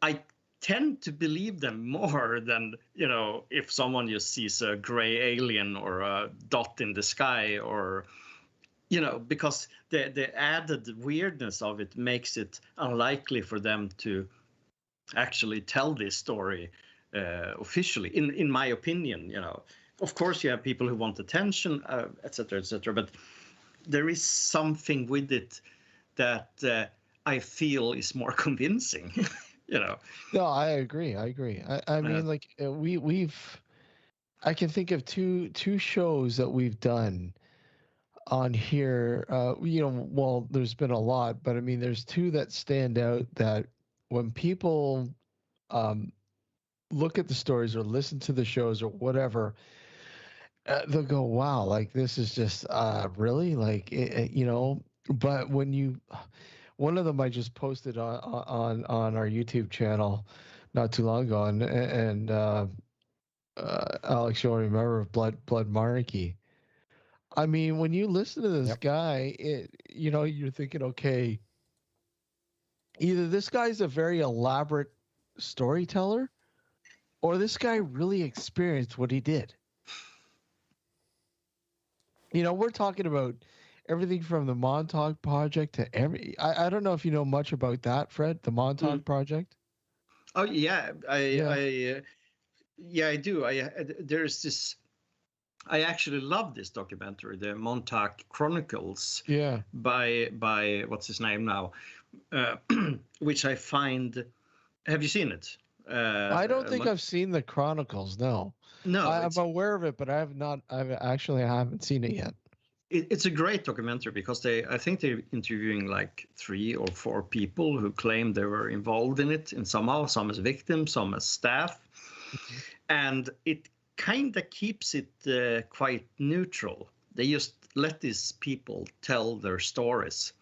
I tend to believe them more than if someone just sees a gray alien or a dot in the sky, or because the added weirdness of it makes it unlikely for them to actually tell this story officially, in my opinion. Of course, you have people who want attention, etc., etc. But there is something with it that I feel is more convincing. No, I agree. I mean, like I can think of two shows that we've done on here. Well, there's been a lot, but I mean, there's 2 that stand out that when people look at the stories or listen to the shows or whatever, they'll go, wow, like this is just really like but when one of them I just posted on our YouTube channel not too long ago, and Alex, you'll remember Blood Monarchy. I mean, when you listen to this guy, you're thinking, okay, either this guy's a very elaborate storyteller or this guy really experienced what he did. We're talking about everything from the Montag Project to I don't know if you know much about that, Fred, the Montag Project. Oh yeah, I do. There's this. I actually love this documentary, the Montag Chronicles. Yeah. By what's his name now, which I find. Have you seen it? I don't think I've seen the Chronicles. No. No, I'm aware of it, but I haven't seen it yet. It's a great documentary because I think they're interviewing like 3 or 4 people who claim they were involved in it in somehow, some as victims, some as staff. And it kind of keeps it quite neutral. They just let these people tell their stories.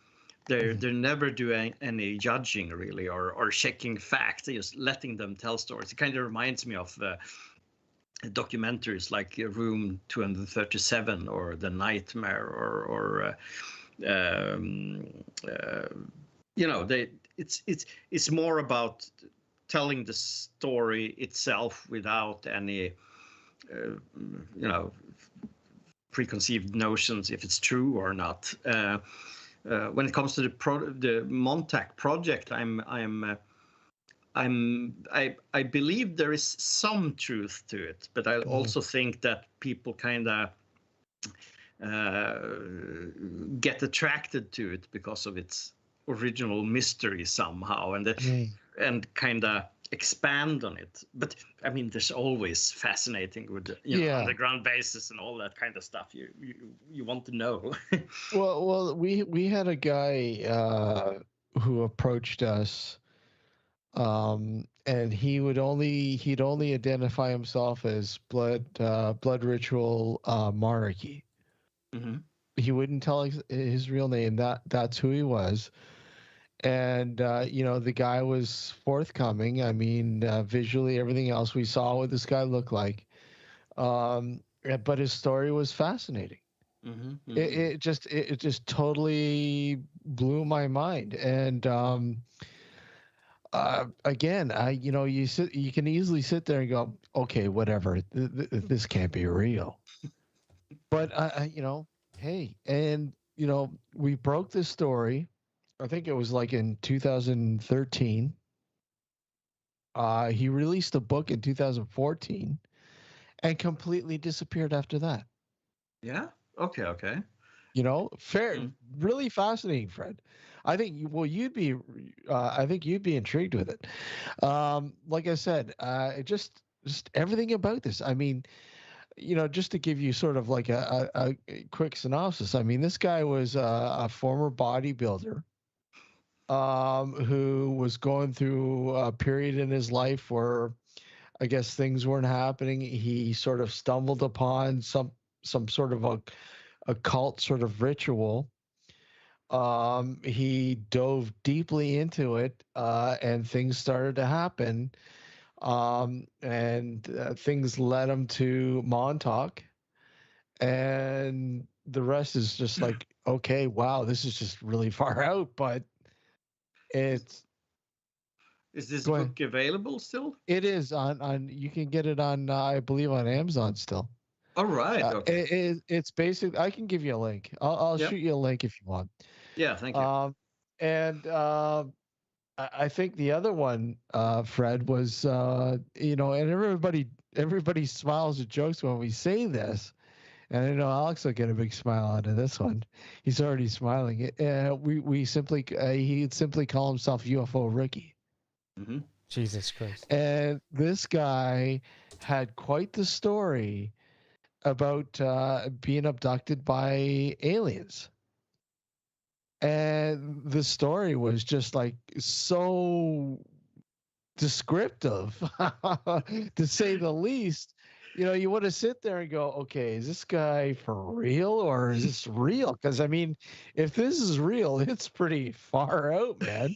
They never do any judging really or checking facts. They're just letting them tell stories. It kind of reminds me of documentaries like Room 237 or The Nightmare or it's more about telling the story itself without any preconceived notions if it's true or not. When it comes to the Montag project, I believe there is some truth to it, but I also think that people kind of get attracted to it because of its original mystery somehow, and kind of expand on it. But I mean, there's always fascinating with underground bases and all that kind of stuff. You want to know. well, we had a guy who approached us, and he'd only identify himself as blood ritual monarchy. Mm-hmm. He wouldn't tell his real name. That's who he was. And the guy was forthcoming. I mean, visually, everything else, we saw what this guy looked like. But his story was fascinating. Mm-hmm, mm-hmm. It just totally blew my mind. And again, you can easily sit there and go, okay, whatever, this can't be real. But hey, and we broke this story. I think it was like in 2013. He released a book in 2014 and completely disappeared after that. Yeah. Okay. Really fascinating, Fred. I think you'd be intrigued with it. Like I said, just everything about this. I mean, just to give you sort of like a quick synopsis. I mean, this guy was a former bodybuilder. Who was going through a period in his life where I guess things weren't happening. He sort of stumbled upon some sort of a occult sort of ritual. He dove deeply into it, and things started to happen. And things led him to Montag, and the rest is just like, okay, wow, this is just really far out, but it's. Is this book available still? It is on. You can get it on, I believe, on Amazon still. All right. Okay. It's basic. I can give you a link. I'll shoot you a link if you want. Yeah. Thank you. And I think the other one, Fred, was and everybody smiles and jokes when we say this. And I know Alex will get a big smile out of this one. He's already smiling. He'd simply call himself UFO Ricky. Mm-hmm. Jesus Christ. And this guy had quite the story about being abducted by aliens. And the story was just like so descriptive, to say the least. You want to sit there and go, okay, is this guy for real or is this real? Because I mean, if this is real, it's pretty far out, man.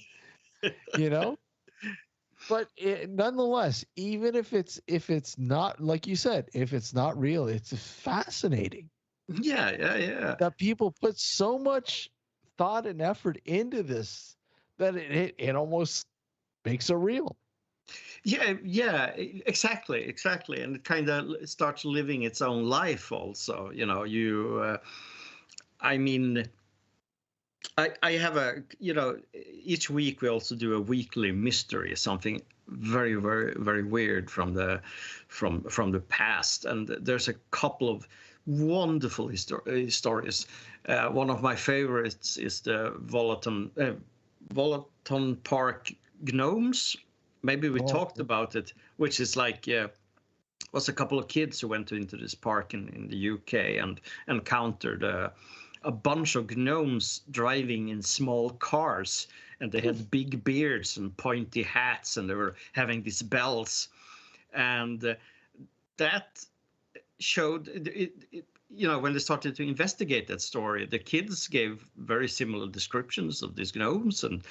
But nonetheless, even if it's not, like you said, if it's not real, it's fascinating. Yeah. That people put so much thought and effort into this that it almost makes it real. Yeah, exactly, and it kind of starts living its own life. Also, I mean, I have each week we also do a weekly mystery, something very, very, very weird from the past, and there's a couple of wonderful stories. One of my favorites is the Volatile Park Gnomes. Maybe we talked about it, which is like was a couple of kids who went into this park in the UK and encountered a bunch of gnomes driving in small cars, and they had big beards and pointy hats, and they were having these bells, and that showed when they started to investigate that story, the kids gave very similar descriptions of these gnomes, and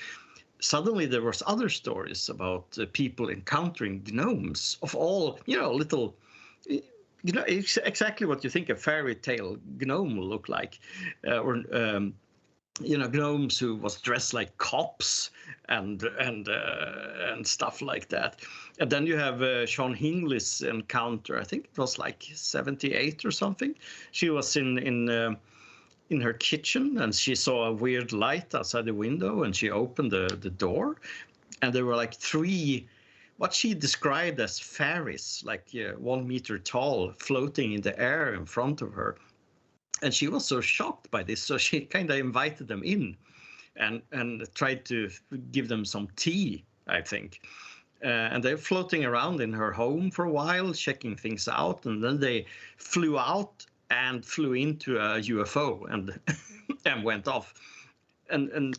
suddenly there was other stories about people encountering gnomes of all, little, exactly what you think a fairy tale gnome will look like, or gnomes who was dressed like cops and stuff like that. And then you have Sean Hingley's encounter. I think it was like 78 or something. She was in her kitchen, and she saw a weird light outside the window, and she opened the door, and there were like three, what she described as fairies, like 1 meter tall, floating in the air in front of her. And she was so shocked by this, so she kind of invited them in and tried to give them some tea, I think. And they're floating around in her home for a while, checking things out, and then they flew out and flew into a UFO and and went off. And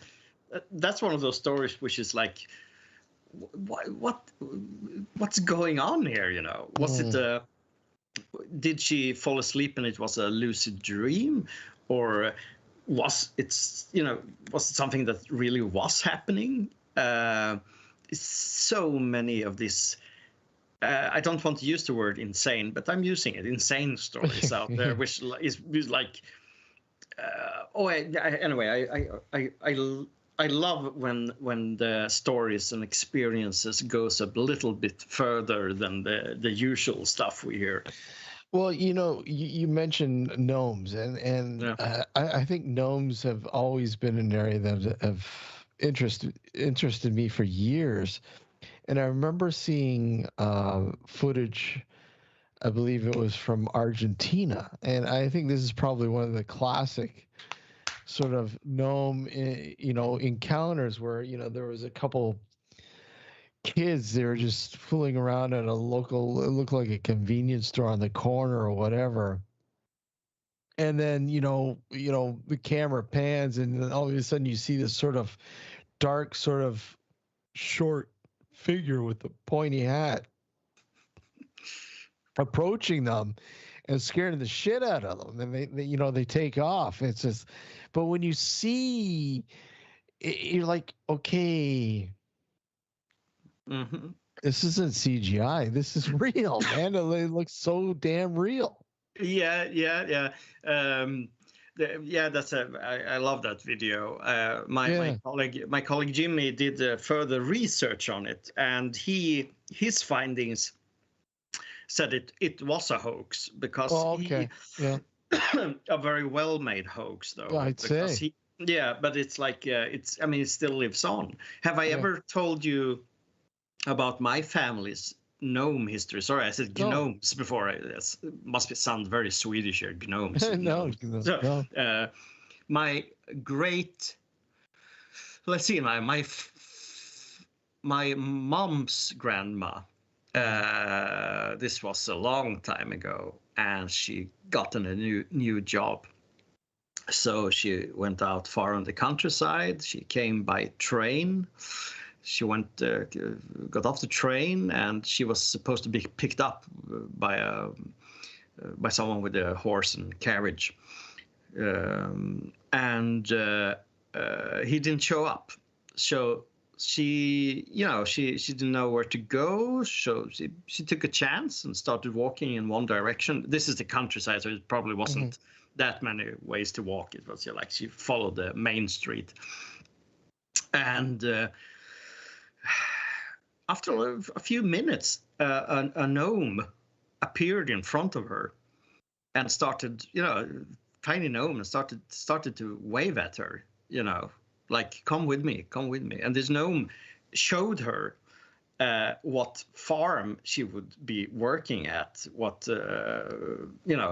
that's one of those stories which is like, what's going on here? Was it did she fall asleep and it was a lucid dream, or was it something that really was happening? So many of these, I don't want to use the word insane, but I'm using it, insane stories out there, which is like, anyway, I love when the stories and experiences goes a little bit further than the usual stuff we hear. Well, you mentioned gnomes, and Yeah. I think gnomes have always been an area that have interested me for years. And I remember seeing footage, I believe it was from Argentina, and I think this is probably one of the classic sort of gnome, encounters where there was a couple kids, they were just fooling around at a local, it looked like a convenience store on the corner or whatever. And then the camera pans, and then all of a sudden you see this sort of dark, sort of short figure with the pointy hat approaching them and scaring the shit out of them, and they take off. It's just, but when you see it, you're like, okay, Mm-hmm. this isn't CGI. This is real, man. It looks so damn real. Yeah. That's I love that video. My colleague Jimmy did further research on it, and his findings said it was a hoax, because a very well made hoax, though. I'd say. But it's like it still lives on. Have I ever told you about my family's gnome history? Sorry, I said gnomes before. It must sound very Swedish here, gnomes. No. My great, let's see, my mom's grandma. This was a long time ago, and she gotten a new job. So she went out far on the countryside. She came by train. She got off the train, and she was supposed to be picked up by someone with a horse and carriage, and he didn't show up. So she didn't know where to go. So she took a chance and started walking in one direction. This is the countryside, so it probably wasn't that many ways to walk. It was like she followed the main street, and after a few minutes, a gnome appeared in front of her and started, tiny gnome, and started to wave at her, like, come with me. And this gnome showed her what farm she would be working at, what,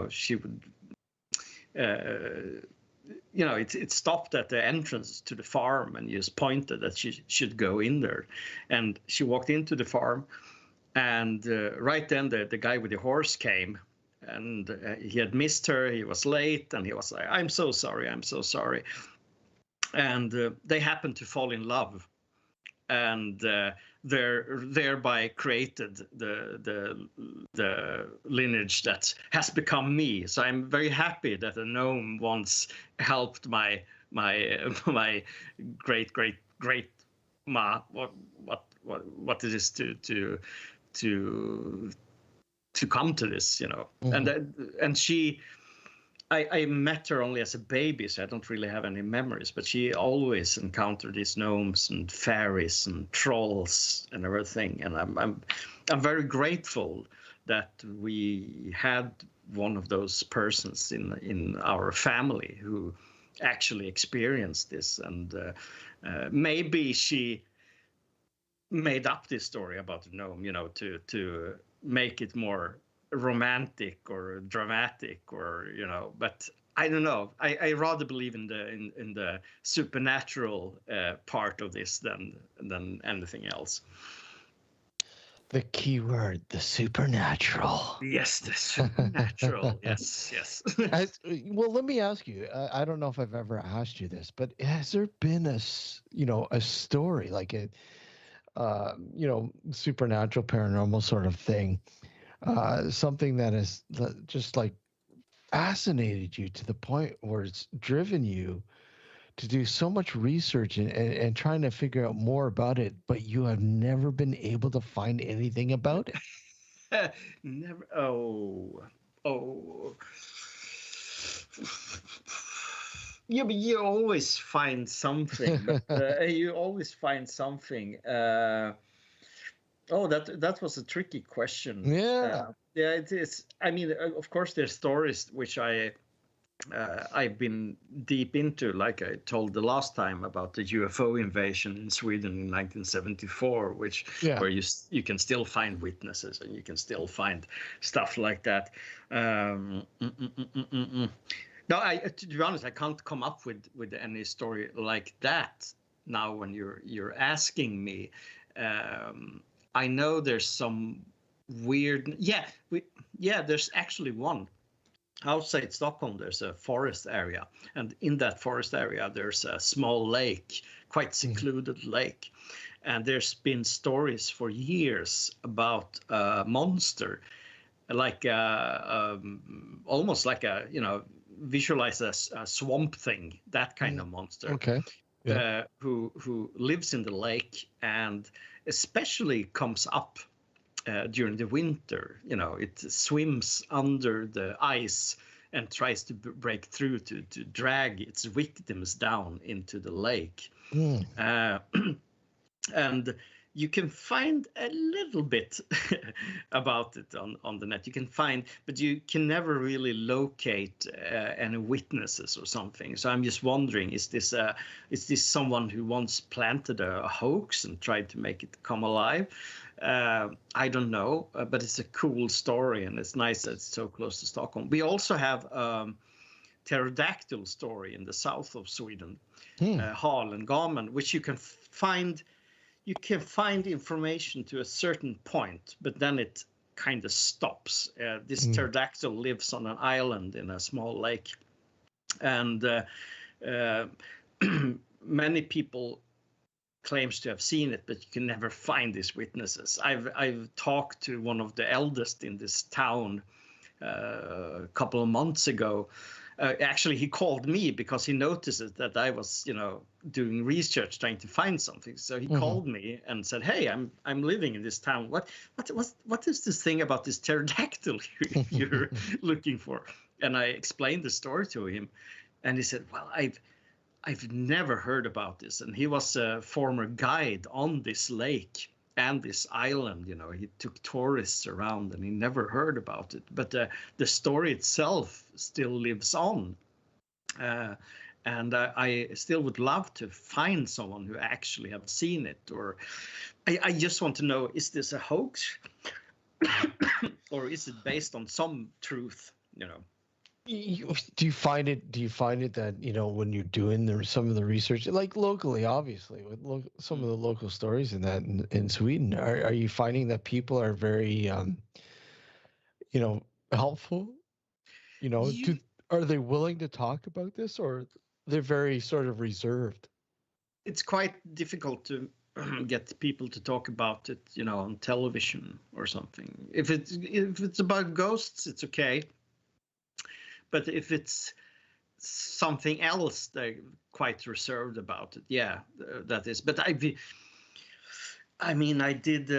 she would, it stopped at the entrance to the farm and just pointed that she should go in there. And she walked into the farm, and right then the guy with the horse came, and he had missed her. He was late, and he was like, I'm so sorry. And they happened to fall in love. and thereby created the lineage that has become me. So I'm very happy that a gnome once helped my my great ma what it is to come to this, you know. And she, I met her only as a baby, so I don't really have any memories, but she always encountered these gnomes and fairies and trolls and everything, and I'm very grateful that we had one of those persons in our family who actually experienced this, and maybe she made up this story about the gnome, you know, to make it more romantic or dramatic, or, you know, but I don't know. I rather believe in the supernatural part of this than anything else. The key word, the supernatural. Yes, the supernatural. Yes. Well, let me ask you. I don't know if I've ever asked you this, but has there been a story like a supernatural, paranormal sort of thing, something that has just like fascinated you to the point where it's driven you to do so much research and trying to figure out more about it, but you have never been able to find anything about it? Never. Oh. Yeah, but you always find something. You always find something. That was a tricky question. Yeah. Yeah, it is. I mean, of course, there's stories which I've been deep into, like I told the last time about the UFO invasion in Sweden in 1974, where you can still find witnesses and you can still find stuff like that. No, to be honest, I can't come up with any story like that now when you're asking me. I know there's some weird. There's actually one. Outside Stockholm, there's a forest area, and in that forest area, there's a small lake, quite secluded lake, and there's been stories for years about a monster, like almost like a, you know, visualize a swamp thing, that kind of monster. Okay. Yeah. Who lives in the lake and especially comes up during the winter. You know, it swims under the ice and tries to break through to drag its victims down into the lake. And you can find a little bit about it on the net. You can find, but you can never really locate any witnesses or something. So I'm just wondering, is this someone who once planted a hoax and tried to make it come alive? I don't know, but it's a cool story, and it's nice that it's so close to Stockholm. We also have Pterodactyl Story in the south of Sweden, Hal and Gamen, which you can find. You can find information to a certain point, but then it kind of stops. This pterodactyl lives on an island in a small lake, and many people claims to have seen it, but you can never find these witnesses. I've talked to one of the eldest in this town a couple of months ago. Actually, he called me because he noticed that I was, you know, doing research trying to find something. So he called me and said, "Hey, I'm living in this town. What is this thing about this pterodactyl you're looking for?" And I explained the story to him, and he said, "Well, I've never heard about this." And he was a former guide on this lake and this island. You know, he took tourists around and he never heard about it. But the story itself still lives on. And I still would love to find someone who actually have seen it. Or I just want to know, is this a hoax? Or is it based on some truth, you know? Do you find it that, you know, when you're doing some of the research, like locally, obviously, with some of the local stories in that in Sweden, are you finding that people are very, you know, helpful? You know, are they willing to talk about this, or they're very sort of reserved? It's quite difficult to get people to talk about it, on television or something. If it's about ghosts, it's okay. But if it's something else, they're quite reserved about it. Yeah, that is. But I mean, I did.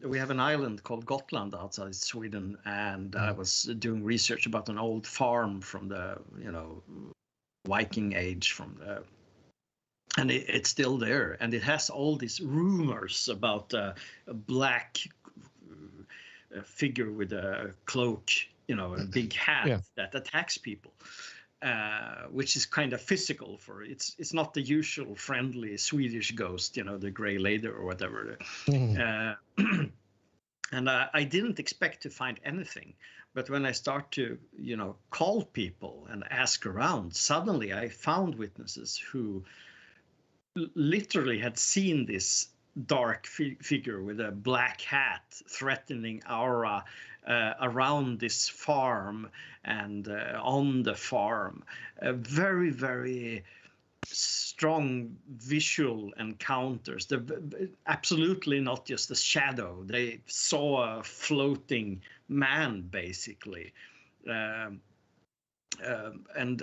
We have an island called Gotland outside Sweden, and I was doing research about an old farm from the, Viking age, and it's still there, and it has all these rumors about a black figure with a cloak, a big hat that attacks people. Which is kind of physical for it's not the usual friendly Swedish ghost, the gray lady or whatever. And I didn't expect to find anything, but when I start to call people and ask around, suddenly I found witnesses who literally had seen this dark figure with a black hat, threatening aura around this farm and on the farm. Very, very strong visual encounters. Absolutely not just a shadow. They saw a floating man, basically. And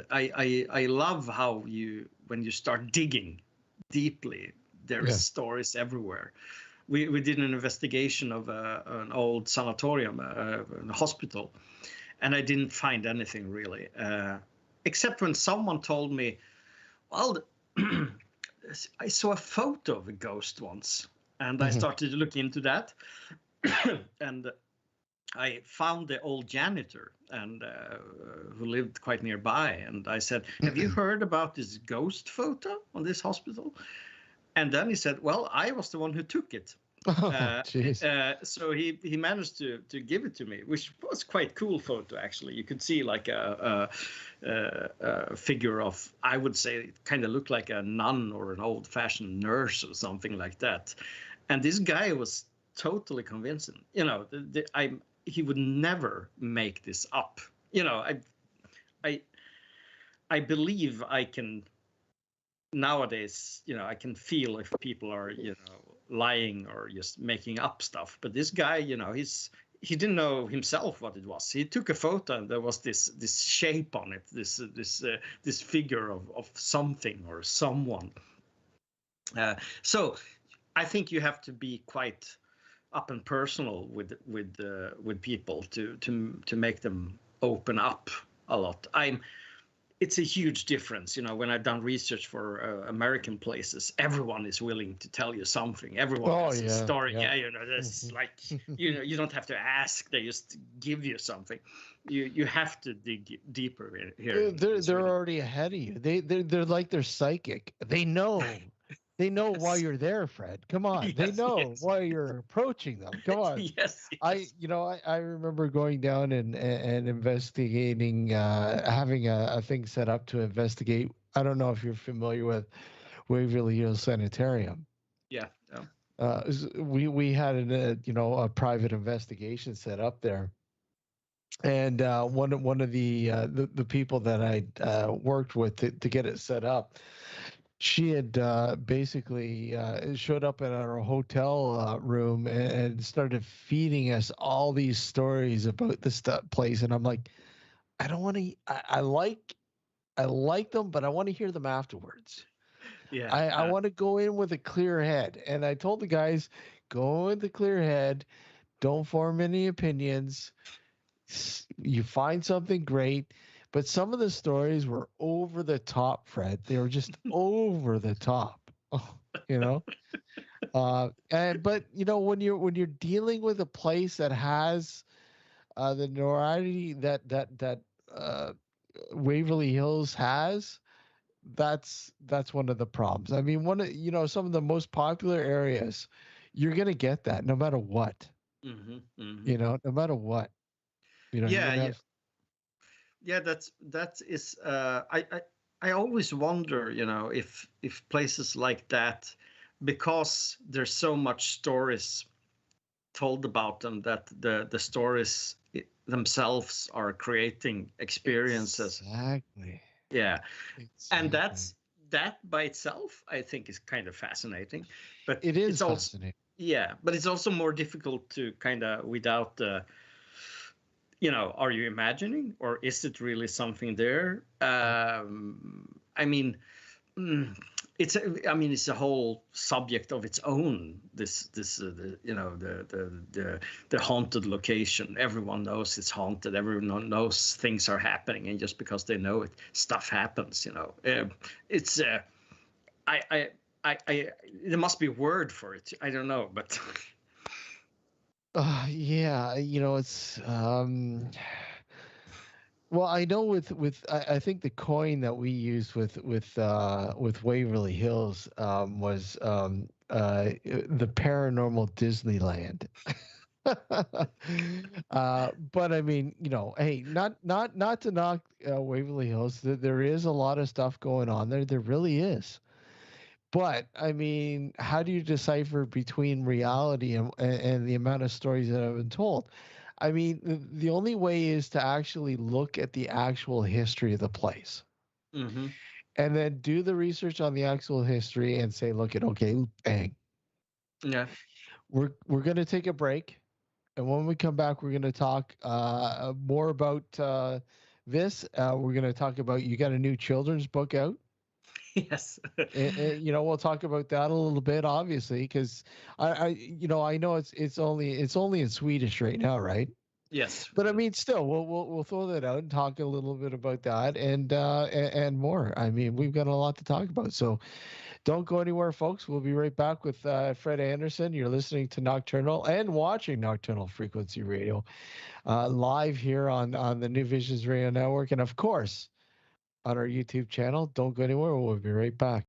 I love how when you start digging deeply, there's stories everywhere. We did an investigation of an old sanatorium, a hospital, and I didn't find anything really, except when someone told me, well, I saw a photo of a ghost once, and I started to look into that, and I found the old janitor and who lived quite nearby, and I said, have you heard about this ghost photo on this hospital? And then he said, well, I was the one who took it. So he managed to give it to me, which was quite cool photo, actually. You could see like a figure of, I would say, it kind of looked like a nun or an old-fashioned nurse or something like that. And this guy was totally convincing. He would never make this up. I believe I can nowadays. I can feel if people are lying or just making up stuff. But this guy, he didn't know himself what it was. He took a photo and there was this shape on it, this figure of something or someone. So I think you have to be quite up and personal with people to make them open up a lot. It's a huge difference, when I've done research for American places. Everyone is willing to tell you something. Everyone has a story. That's like you don't have to ask; they just give you something. You have to dig deeper here. They're already ahead of you. They're like they're psychic. They know. They know why you're there, Fred. Come on. They know why you're approaching them. Come on. Yes. I remember going down and investigating, having a thing set up to investigate. I don't know if you're familiar with Waverly Hills Sanitarium. Yeah. We had a private investigation set up there. And one of the people that I worked with to get it set up, she had basically showed up at our hotel room and started feeding us all these stories about this place. And I'm like, I don't want to. I like them, but I want to hear them afterwards. Yeah. I want to go in with a clear head. And I told the guys, go with a clear head. Don't form any opinions. You find something great. But some of the stories were over the top, Fred. They were just over the top, but when you're dealing with a place that has the notoriety that Waverly Hills has, that's one of the problems. I mean, some of the most popular areas, you're gonna get that no matter what. No matter what. Yeah, that is. I always wonder, if places like that, because there's so much stories told about them, that the stories themselves are creating experiences. Exactly. Yeah, and that by itself, I think, is kind of fascinating. But It is it's also, fascinating. yeah, but it's also more difficult to kind of without the, are you imagining or is it really something there? I mean, mm, it's a whole subject of its own. This the haunted location. Everyone knows it's haunted. Everyone knows things are happening, and just because they know it, stuff happens. It's I there must be a word for it. I don't know, but Yeah, it's well, I know I think the coin that we used with Waverly Hills was the paranormal Disneyland. But I mean, hey, not to knock Waverly Hills. There is a lot of stuff going on there. There really is. But I mean, how do you decipher between reality and the amount of stories that have been told? I mean, the only way is to actually look at the actual history of the place hmm and then do the research on the actual history and say, look at okay, bang. yeah. We're gonna take a break, and when we come back, we're gonna talk more about this. We're gonna talk about you got a new children's book out. Yes. We'll talk about that a little bit, obviously, because I know it's only in Swedish right now, right? Yes. But I mean, still, we'll throw that out and talk a little bit about that and more. I mean, we've got a lot to talk about, so don't go anywhere, folks. We'll be right back with Fred Andersson. You're listening to Nocturnal and watching Nocturnal Frequency Radio live here on the New Visions Radio Network, and of course on our YouTube channel. Don't go anywhere. We'll be right back.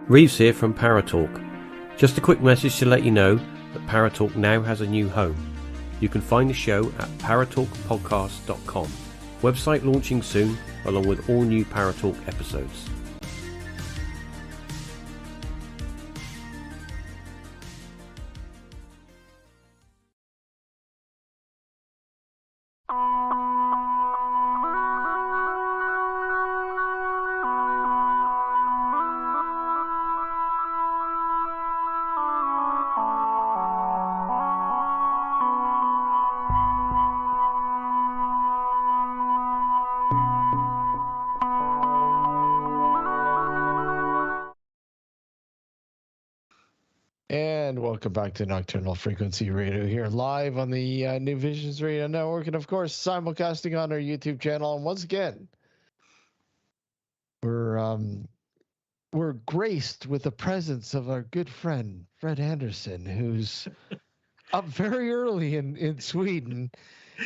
Reeves here from Paratalk. Just a quick message to let you know that Paratalk now has a new home. You can find the show at paratalkpodcast.com. Website launching soon, along with all new Paratalk episodes. And welcome back to Nocturnal Frequency Radio here live on the New Visions Radio Network, and of course simulcasting on our YouTube channel. And once again, we're graced with the presence of our good friend Fred Andersson, who's up very early in Sweden,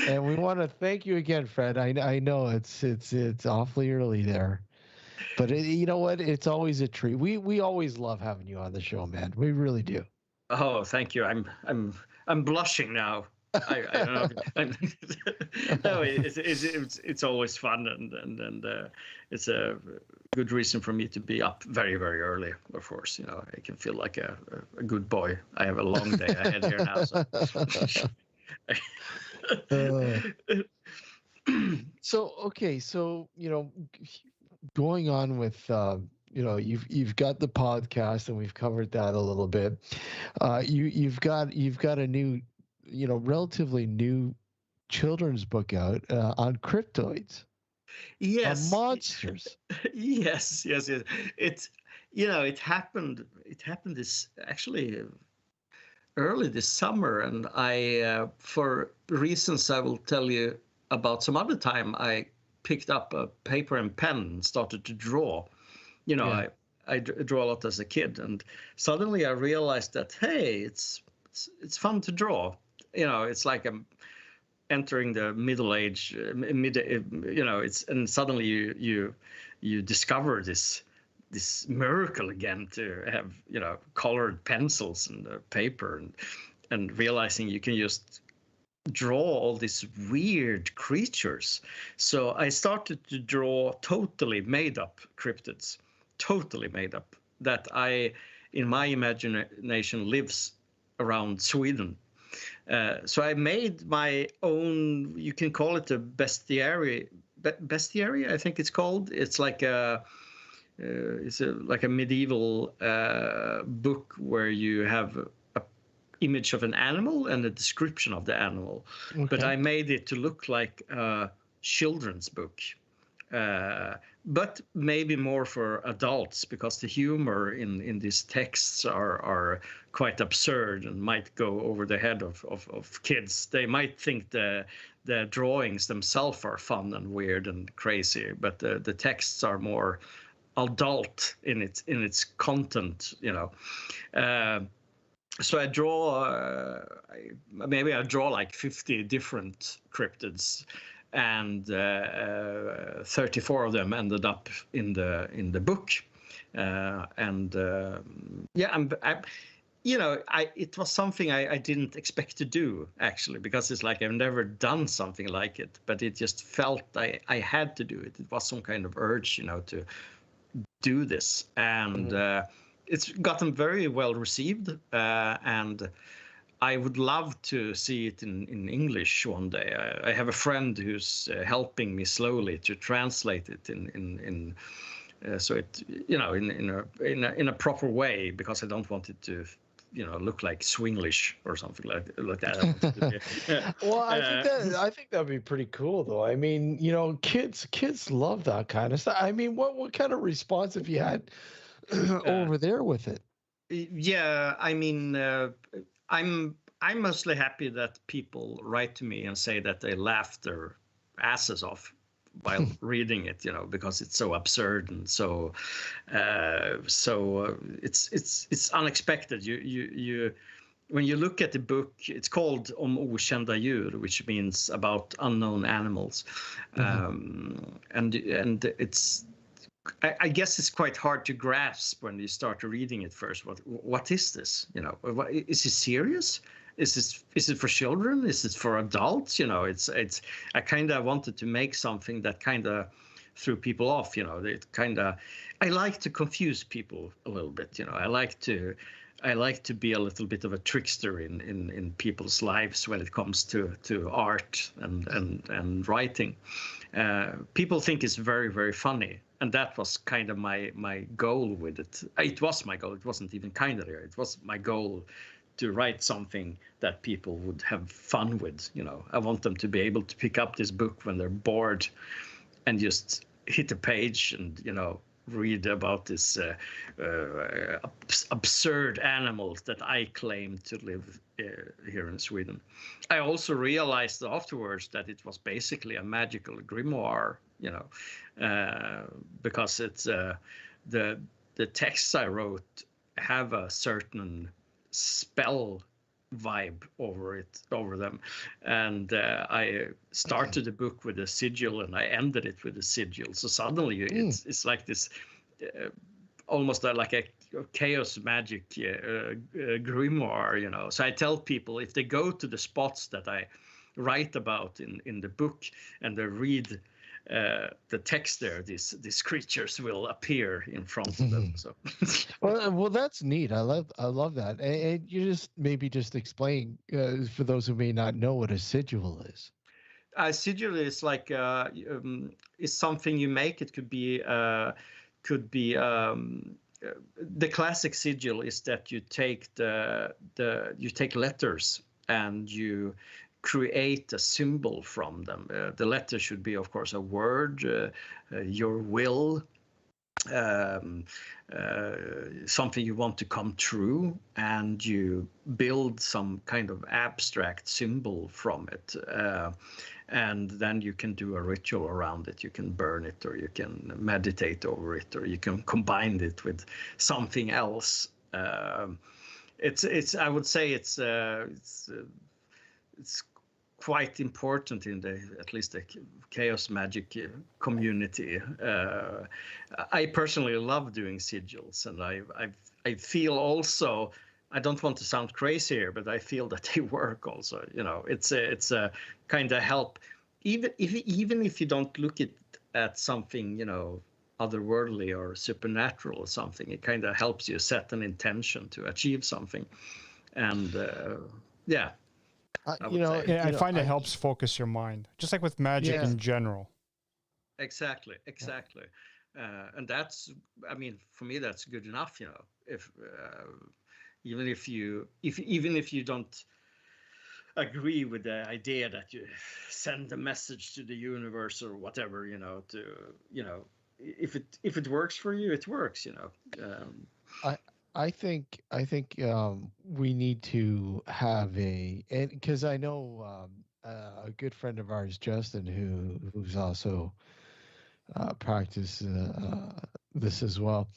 and we want to thank you again, Fred. I know it's awfully early there. But you know what? It's always a treat. We always love having you on the show, man. We really do. Oh, thank you. I'm blushing now. I don't know. No, it's always fun, and it's a good reason for me to be up very, very early. Of course, I can feel like a good boy. I have a long day ahead here now. So. So okay, so going on with you've got the podcast, and we've covered that a little bit. You've got a new, relatively new children's book out on cryptoids, on Yes. monsters. Yes. It it happened. It happened this actually early this summer, and I, for reasons I will tell you about some other time, I picked up a paper and pen and started to draw. Yeah. I draw a lot as a kid, and suddenly I realized that, hey, it's fun to draw. It's like I'm entering the middle age, and suddenly you discover this miracle again, to have colored pencils and paper, and realizing you can just draw all these weird creatures. So I started to draw totally made up cryptids, totally made up, that in my imagination lives around Sweden. So I made my own, you can call it a bestiary, I think it's called. It's like like a medieval book where you have a image of an animal and a description of the animal. Okay. But I made it to look like a children's book, but maybe more for adults, because the humor in these texts are quite absurd and might go over the head of kids. They might think the drawings themselves are fun and weird and crazy, but the texts are more adult in its content. So I draw, maybe I draw like 50 different cryptids, and 34 of them ended up in the book. It was something I didn't expect to do, actually, because it's like I've never done something like it, but it just felt I had to do it. It was some kind of urge, to do this, and it's gotten very well received, and I would love to see it in English one day. I have a friend who's helping me slowly to translate it so it in a proper way, because I don't want it to look like Swinglish or something like that. Well, I think that'd be pretty cool, though. I mean, kids love that kind of stuff. I mean, what kind of response have you had over there with it? Yeah, I mean, I'm mostly happy that people write to me and say that they laugh their asses off while reading it, because it's so absurd and so it's unexpected. You when you look at the book, it's called Om okända djur, which means about unknown animals, and it's. I guess it's quite hard to grasp when you start reading it first. What is this? Is it serious? Is it for children? Is it for adults? It's. I kind of wanted to make something that kind of threw people off. I like to confuse people a little bit. I like to be a little bit of a trickster in people's lives when it comes to art and writing. People think it's very, very funny. And that was kind of my goal with it. It was my goal. It wasn't even kind of there. It was my goal to write something that people would have fun with. I want them to be able to pick up this book when they're bored and just hit a page and, read about this absurd animals that I claim to live here in Sweden. I also realized afterwards that it was basically a magical grimoire, because it's the texts I wrote have a certain spell vibe over them, and I started the book with a sigil and I ended it with a sigil. So suddenly it's like this almost like a chaos magic grimoire, So I tell people, if they go to the spots that I write about in the book and they read the text there, these creatures will appear in front of them. So, well, that's neat. I love that. And you just explain for those who may not know what a sigil is. A sigil is like is something you make. It could could be the classic sigil is that you take you take letters and you create a symbol from them. The letter should be, of course, a word, your will, something you want to come true, and you build some kind of abstract symbol from it. And then you can do a ritual around it. You can burn it, or you can meditate over it, or you can combine it with something else. It's I would say it's quite important in at least the chaos magic community. I personally love doing sigils, and I feel also, I don't want to sound crazy here, but I feel that they work also. It's a kind of help, even if you don't look at something, otherworldly or supernatural or something. It kind of helps you set an intention to achieve something, and yeah. I find it helps focus your mind, just like with magic in general. Exactly. And that's, for me, that's good enough. If even if you don't agree with the idea that you send a message to the universe or whatever, if it works for you, it works. I think we need to have because I know a good friend of ours, Justin, who's also practiced this as well.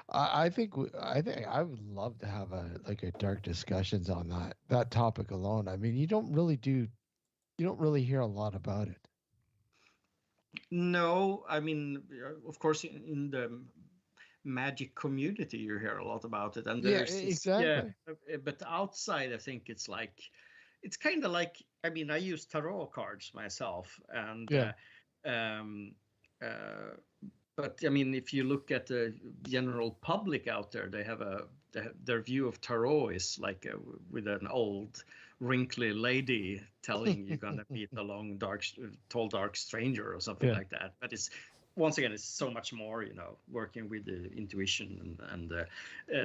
I think I would love to have a dark discussions on that topic alone. You don't really hear a lot about it. No, of course, in the magic community you hear a lot about it, and exactly. But outside, I think it's kind of like, I use tarot cards myself, and but if you look at the general public out there, they have their view of tarot is like with an old wrinkly lady telling you're gonna meet a long tall dark stranger or something like that. But once again, it's so much more, working with the intuition and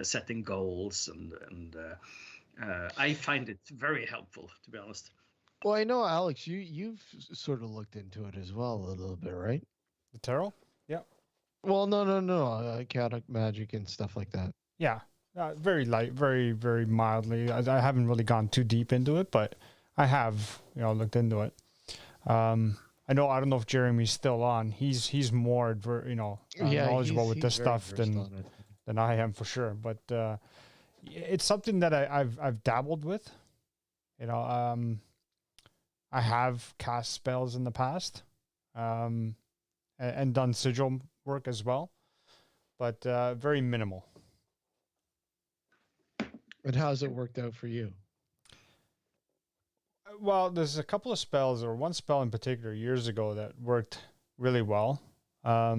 setting goals, and I find it very helpful, to be honest. Well, I know, Alex, you've sort of looked into it as well a little bit, right? The tarot? Yeah. Well, no, chaotic magic and stuff like that. Yeah, very light, very, very mildly. I haven't really gone too deep into it, but I have, looked into it. I don't know if Jeremy's still on. He's more, knowledgeable with this stuff than I am, for sure. But it's something that I've dabbled with. I have cast spells in the past, and done sigil work as well, but very minimal. And how's it worked out for you? Well, there's a couple of spells, or one spell in particular years ago that worked really well. A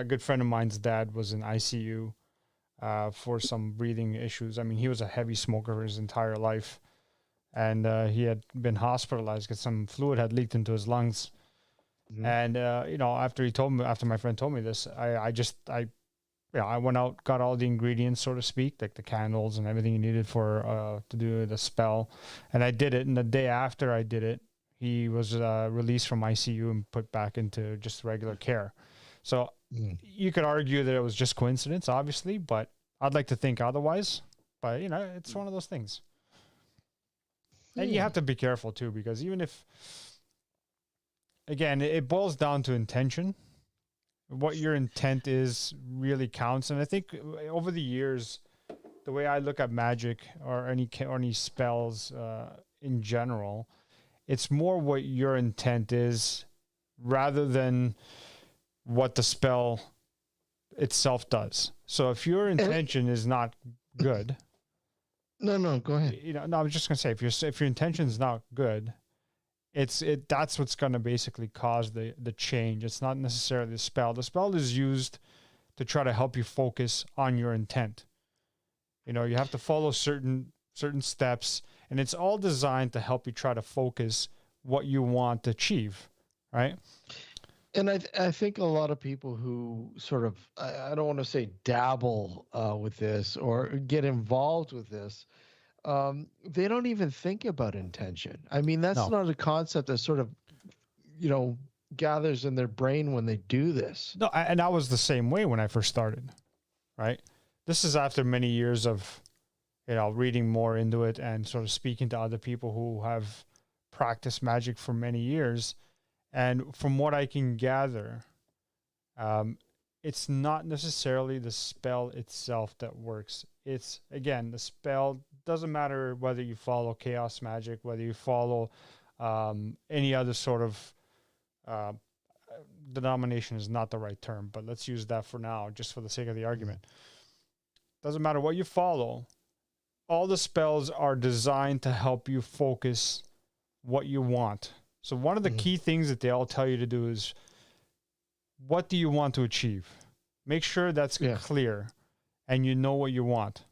good friend of mine's dad was in ICU for some breathing issues. He was a heavy smoker his entire life, and he had been hospitalized because some fluid had leaked into his lungs. And after my friend told me this, I went out, got all the ingredients, so to speak, like the candles and everything he needed for to do the spell, and I did it. And the day after I did it, he was released from ICU and put back into just regular care. So you could argue that it was just coincidence, obviously, but I'd like to think otherwise. But it's one of those things, and you have to be careful too, because even if, again, it boils down to intention. What your intent is really counts. And I think over the years, the way I look at magic or any spells in general, it's more what your intent is rather than what the spell itself does. So if your intention is not good, no, go ahead. No, I was just gonna say, if your intention is not good, that's what's going to basically cause the change. It's not necessarily the spell. The spell is used to try to help you focus on your intent. You have to follow certain steps, and it's all designed to help you try to focus what you want to achieve, right? And I think a lot of people who sort of, I don't want to say dabble with this or get involved with this, they don't even think about intention. I mean, that's No, not a concept that sort of, you know, gathers in their brain when they do this. no, and I was the same way when I first started, right? This is after many years of, reading more into it and sort of speaking to other people who have practiced magic for many years. And from what I can gather, it's not necessarily the spell itself that works. It's, again, the spell doesn't matter whether you follow chaos magic, whether you follow any other sort of denomination is not the right term, but let's use that for now, just for the sake of the argument. Doesn't matter what you follow. All the spells are designed to help you focus what you want. So one of the key things that they all tell you to do is, what do you want to achieve? Make sure that's clear and you know what you want.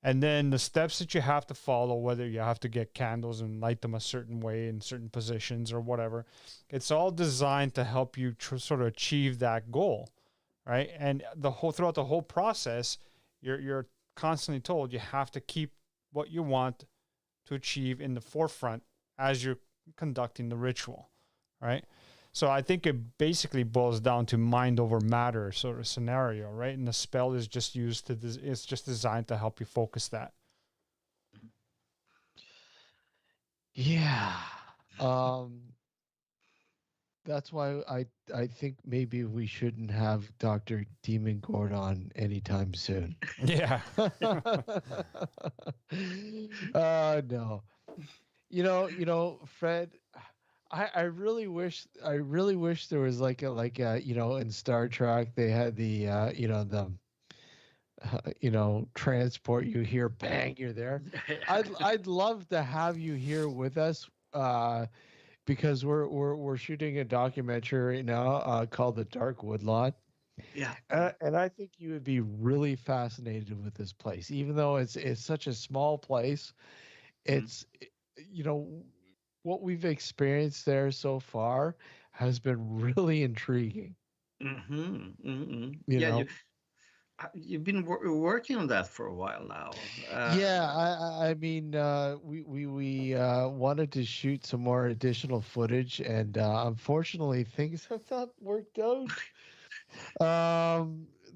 And then the steps that you have to follow, whether you have to get candles and light them a certain way in certain positions or whatever, it's all designed to help you sort of achieve that goal, right? And throughout the whole process, you're constantly told you have to keep what you want to achieve in the forefront as you're conducting the ritual, right? So I think it basically boils down to mind over matter sort of scenario, right? And the spell is just it's just designed to help you focus that. Yeah. That's why I think maybe we shouldn't have Dr. Demon Gord on anytime soon. Yeah. No. Fred, I really wish there was like a in Star Trek they had the transport, you hear bang, you're there. I'd love to have you here with us because we're shooting a documentary right now called The Dark Woodlot. Yeah. And I think you would be really fascinated with this place, even though it's such a small place. It's what we've experienced there so far has been really intriguing. You've been working on that for a while now. I mean, we wanted to shoot some more additional footage, and unfortunately, things have not worked out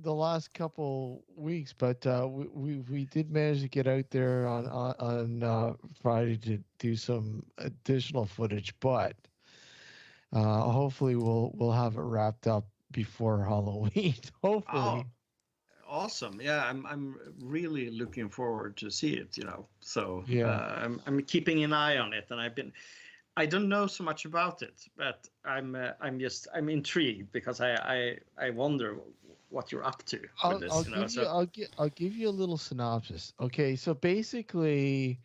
the last couple weeks. But we did manage to get out there on Friday to do some additional footage. But hopefully, we'll have it wrapped up before Halloween. Hopefully. Oh. Awesome. Yeah, I'm really looking forward to see it, So I'm keeping an eye on it, and I don't know so much about it, but I'm intrigued because I wonder what you're up to with this. I'll give you a little synopsis. Okay, so basically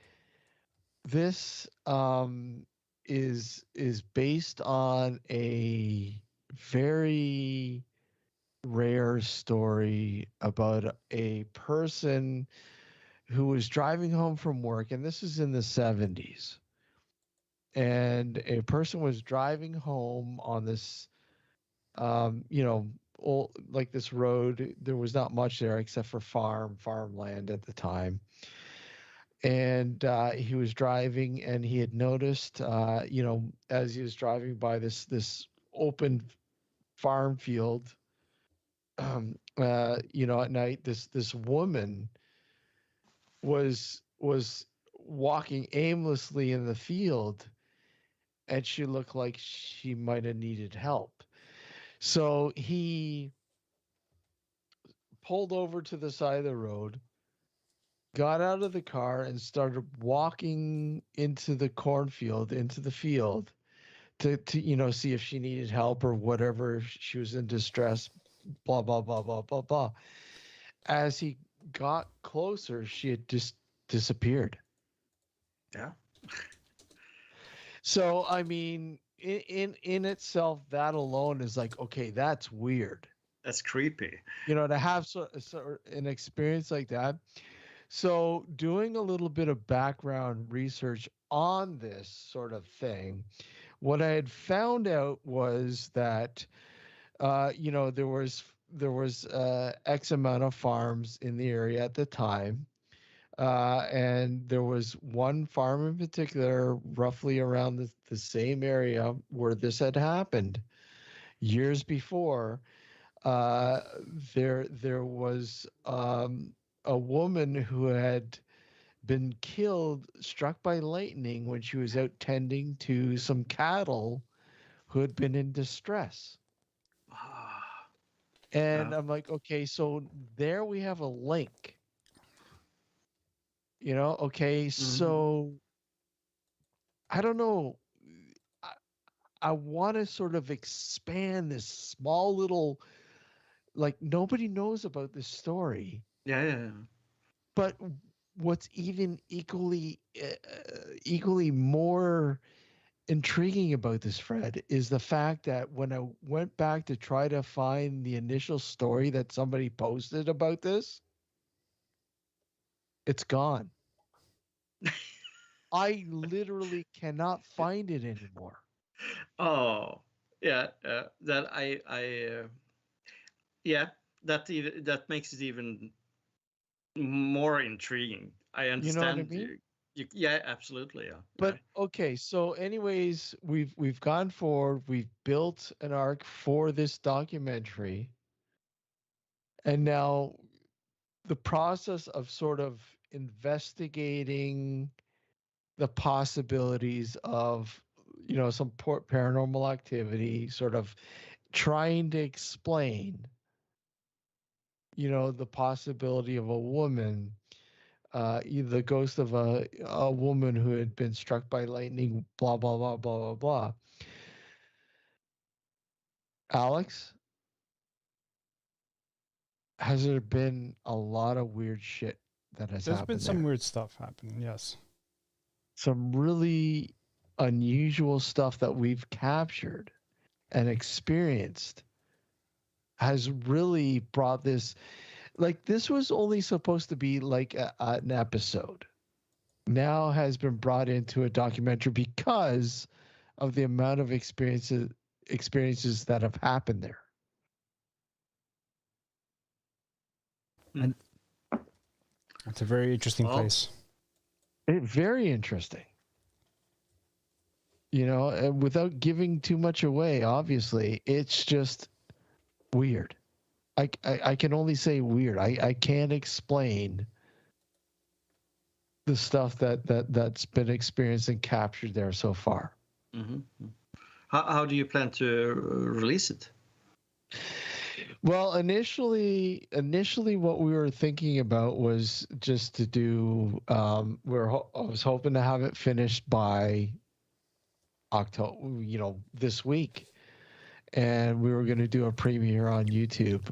this is based on a very rare story about a person who was driving home from work, and this is in the 70s. And a person was driving home on this, old, like this road. There was not much there except for farmland at the time. And he was driving, and he had noticed, as he was driving by this open farm field, at night, this woman was walking aimlessly in the field, and she looked like she might have needed help. So he pulled over to the side of the road, got out of the car, and started walking into the cornfield, into the field, to see if she needed help or whatever, if she was in distress. Blah, blah, blah, blah, blah, blah. As he got closer, she had just disappeared. Yeah. So, I mean, in itself, that alone is like, okay, that's weird. That's creepy. To have an experience like that. So doing a little bit of background research on this sort of thing, what I had found out was that you know, there was X amount of farms in the area at the time. And there was one farm in particular, roughly around the same area where this had happened years before. Uh, there was a woman who had been killed, struck by lightning when she was out tending to some cattle who had been in distress. Ah, And yeah. I'm like, okay, so there we have a link. You know, okay, Mhm. so I don't know. I, I want to sort of expand this small little, like, nobody knows about this story, Yeah, yeah, yeah. but what's even equally more intriguing about this, Fred, is the fact that when I went back to try to find the initial story that somebody posted about this, it's gone. I literally cannot find it anymore. Oh, yeah. That yeah. That makes it even more intriguing. I You know what I understand. mean? Yeah, absolutely. Yeah, yeah. But okay, so anyways, we've gone forward, we've built an arc for this documentary, and now the process of sort of investigating the possibilities of, you know, some paranormal activity, sort of trying to explain, you know, the possibility of a woman, the ghost of a woman who had been struck by lightning, blah blah blah blah blah blah. Alex, has there been a lot of weird shit that has There's been happened some there? weird stuff happening. Yes. Some really unusual stuff that we've captured and experienced has really brought this, like, this was only supposed to be like an episode, now has been brought into a documentary because of the amount of experiences that have happened there. Hmm. And it's a very interesting Well, place. Very interesting. You know, and without giving too much away, obviously, it's just weird. I can only say weird. I can't explain the stuff that's been experienced and captured there so far. mhm. How do you plan to release it? Well, initially, what we were thinking about was just to do. I was hoping to have it finished by October, you know, this week, and we were going to do a premiere on YouTube.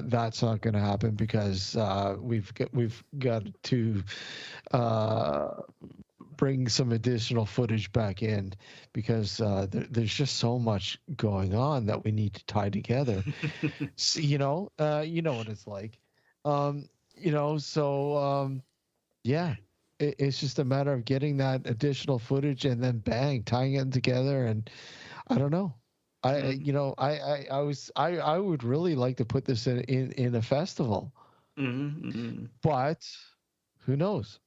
That's not going to happen because we've got to uh, bring some additional footage back in because there's just so much going on that we need to tie together. So, you know what it's like. You know, so yeah, it's just a matter of getting that additional footage and then bang, tying it together. And I don't know. Mm, I would really like to put this in a festival, mhm. but who knows?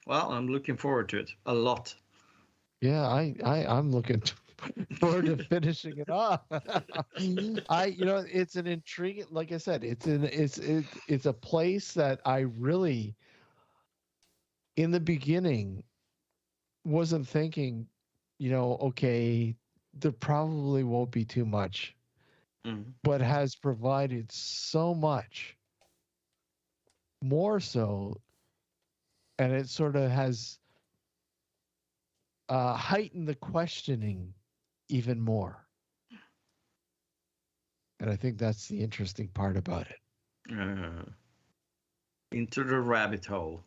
Well, I'm looking forward to it a lot. Yeah, I'm looking forward to finishing it off. It's an intriguing, like I said, it's a place that I really, in the beginning, wasn't thinking, okay, there probably won't be too much, Mm. but has provided so much more so, and it sort of has heightened the questioning even more. And I think that's the interesting part about it. Uh, into the rabbit hole.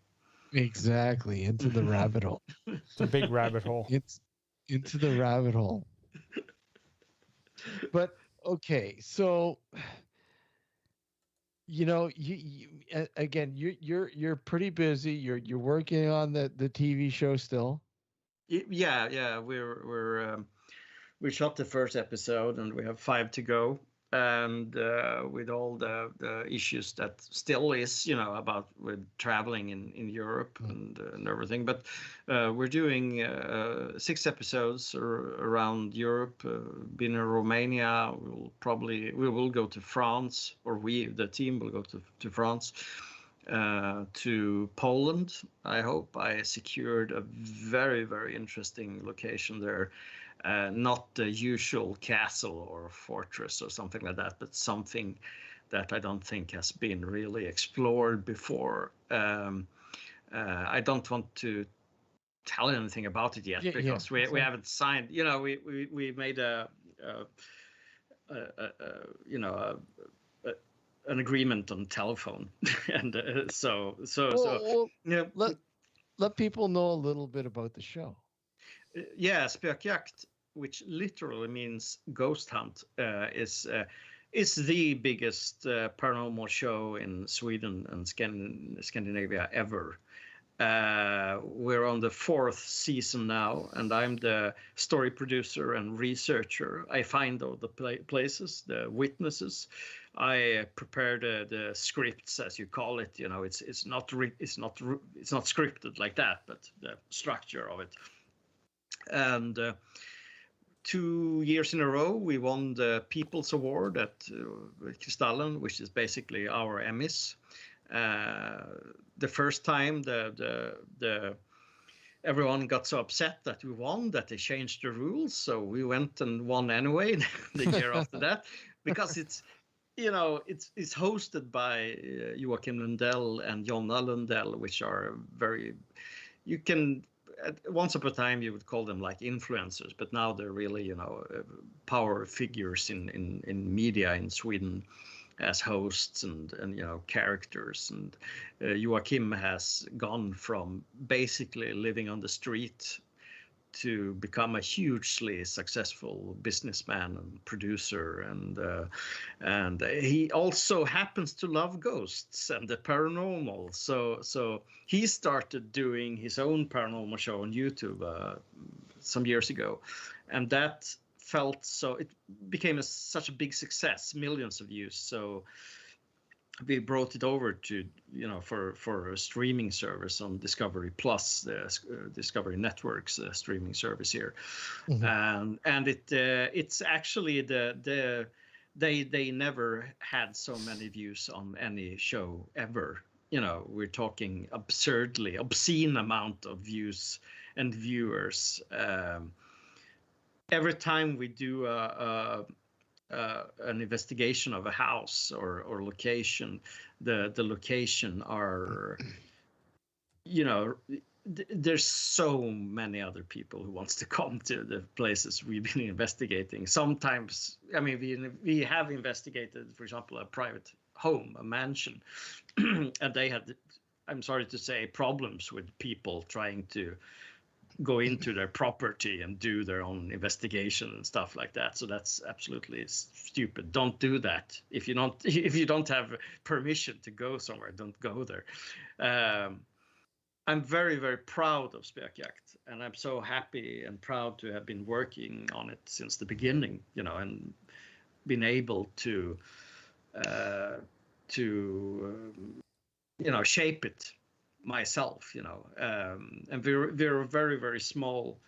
Exactly, into the rabbit hole. It's a big rabbit hole. It's into the rabbit hole. But okay, so again, you're pretty busy. You're working on the TV show still. Yeah, yeah. We're we shot the first episode, and we have 5 to go. And with all the issues that still is, about with traveling in Europe and everything. But we're doing 6 episodes around Europe. Been in Romania. We will go to France, or the team will go to France. To Poland, I hope. I secured a very, very interesting location there. Not the usual castle or fortress or something like that, but something that I don't think has been really explored before. I don't want to tell anything about it yet, because we haven't signed. We made an agreement on telephone, and let people know a little bit about the show. Spökjakt, which literally means ghost hunt, is the biggest paranormal show in Sweden and Scandinavia ever. We're on the 4th season now, and I'm the story producer and researcher. I find all the places, the witnesses. I prepare the scripts, as you call it. It's not scripted like that, but the structure of it. And 2 years in a row, we won the People's Award at Kristallen, which is basically our Emmys. The first time, everyone got so upset that we won that they changed the rules. So we went and won anyway the year after that, because it's hosted by Joakim Lundell and Jonna Lundell, which are once upon a time you would call them like influencers, but now they're really power figures in media in Sweden as hosts and characters. And Joakim has gone from basically living on the street to become a hugely successful businessman and producer, and he also happens to love ghosts and the paranormal. So he started doing his own paranormal show on YouTube some years ago, and that it became such a big success, millions of views. So we brought it over to for a streaming service on Discovery Plus, the Discovery Network's streaming service here. Mm-hmm. And it's actually they never had so many views on any show ever. We're talking obscene amount of views and viewers. Every time we do an investigation of a house or location, the location are, there's so many other people who wants to come to the places we've been investigating. Sometimes, we have investigated, for example, a private home, a mansion, and they had, I'm sorry to say, problems with people trying to go into their property and do their own investigation and stuff like that. So that's absolutely stupid. Don't do that. If you don't have permission to go somewhere, don't go there. I'm very, very proud of Spökjakt, and I'm so happy and proud to have been working on it since the beginning, and been able to shape it myself, and we're a very, very small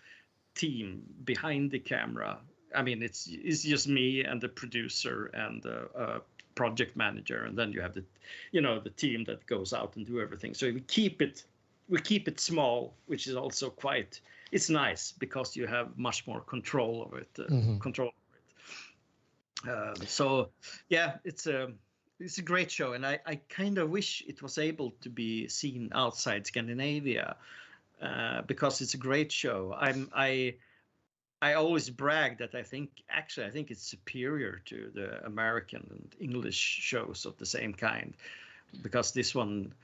team behind the camera. It's just me and the producer and the project manager, and then you have the team that goes out and do everything. So we keep it small, which is also it's nice because you have much more control of it. So yeah, it's a great show, and I kind of wish it was able to be seen outside Scandinavia, because it's a great show. I always brag that I think it's superior to the American and English shows of the same kind, because this one,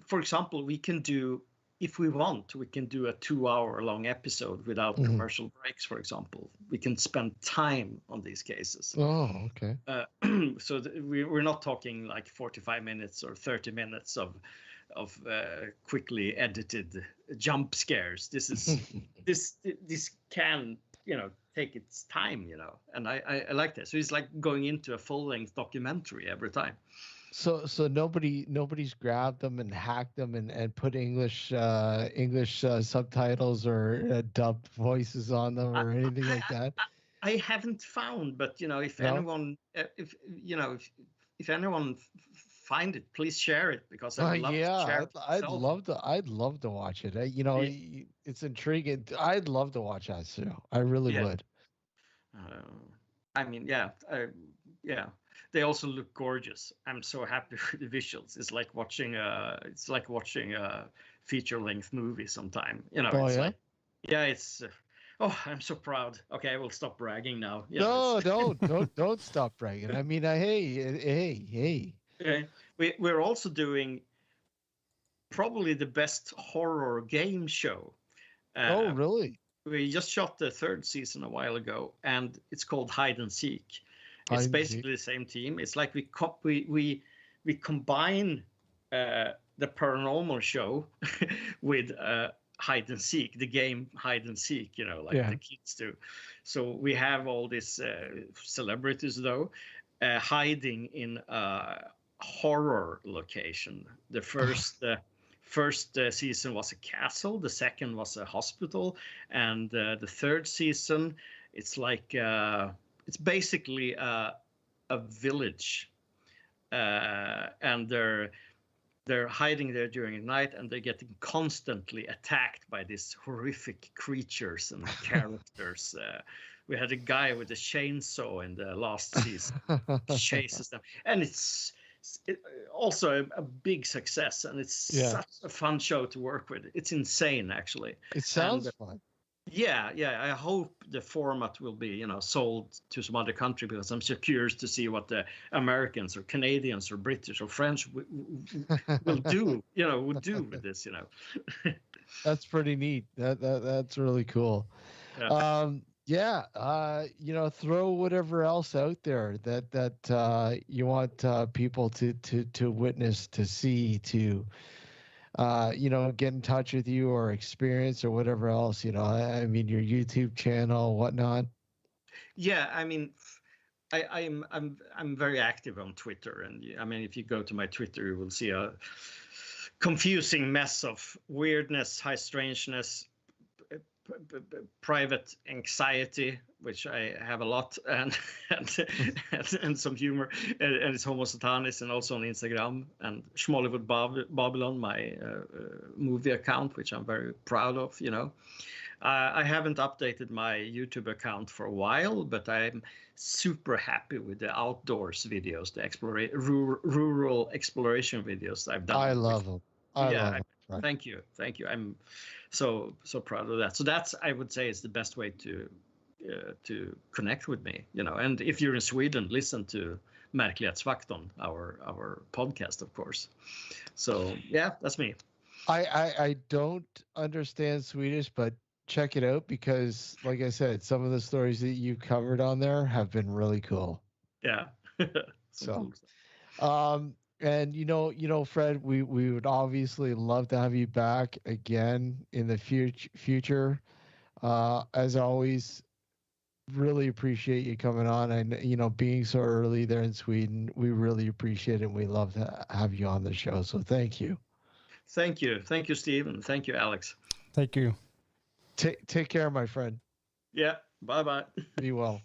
for example, we can do, if we want, we can do a 2-hour-long episode without commercial breaks, for example. We can spend time on these cases. Oh, okay. So we're not talking like 45 minutes or 30 minutes of quickly edited jump scares. This is this can take its time, and I like that. So it's like going into a full-length documentary every time. So nobody's grabbed them and hacked them and put English subtitles or dubbed voices on them or anything like that. I haven't found, but if No? anyone, if anyone find it, please share it, because I would love to share it. I'd love to watch it. It's intriguing. I'd love to watch that show. I really would. I mean, yeah. They also look gorgeous. I'm so happy with the visuals. It's like watching a feature-length movie sometime. I'm so proud. Okay, I will stop bragging now. No, don't stop bragging. I mean, hey. Okay. We're also doing probably the best horror game show. Oh, really? We just shot the 3rd season a while ago, and it's called Hide and Seek. It's basically the same team. It's like we combine the paranormal show with hide and seek, the game hide and seek, the kids do. So we have all these celebrities though hiding in a horror location. The first season was a castle, the second was a hospital, and the 3rd season it's like it's basically a village, and they're hiding there during the night, and they're getting constantly attacked by these horrific creatures and characters. We had a guy with a chainsaw in the last season, chases them, and it's also a big success, and it's such a fun show to work with. It's insane, actually. It sounds fun. Yeah. I hope the format will be, sold to some other country, because I'm so curious to see what the Americans or Canadians or British or French will do, with this, That's pretty neat. That's really cool. Throw whatever else out there that you want people to witness, to see, to get in touch with you or experience or whatever else, I mean, your YouTube channel, whatnot. Yeah, I mean, I'm very active on Twitter, and I mean, if you go to my Twitter, you will see a confusing mess of weirdness, high strangeness, private anxiety, which I have a lot, and some humor, and it's Homo Satanis, and also on Instagram, and Schmollywood Babylon, my movie account, which I'm very proud of. I haven't updated my YouTube account for a while, but I'm super happy with the outdoors videos, the rural exploration videos I've done. I love them. Thank you. I'm so proud of that. So that's, I would say, is the best way to connect with me. And if you're in Sweden, listen to Märklighetsfaktorn, our podcast, of course. So yeah, that's me. I don't understand Swedish, but check it out, because like I said, some of the stories that you covered on there have been really cool. Yeah. So and Fred, we would obviously love to have you back again in the future. As always, really appreciate you coming on, and being so early there in Sweden, we really appreciate it, and we love to have you on the show. So thank you. Thank you, Steve, and thank you, Alex. Thank you. Take care, my friend. Yeah, bye. Be well.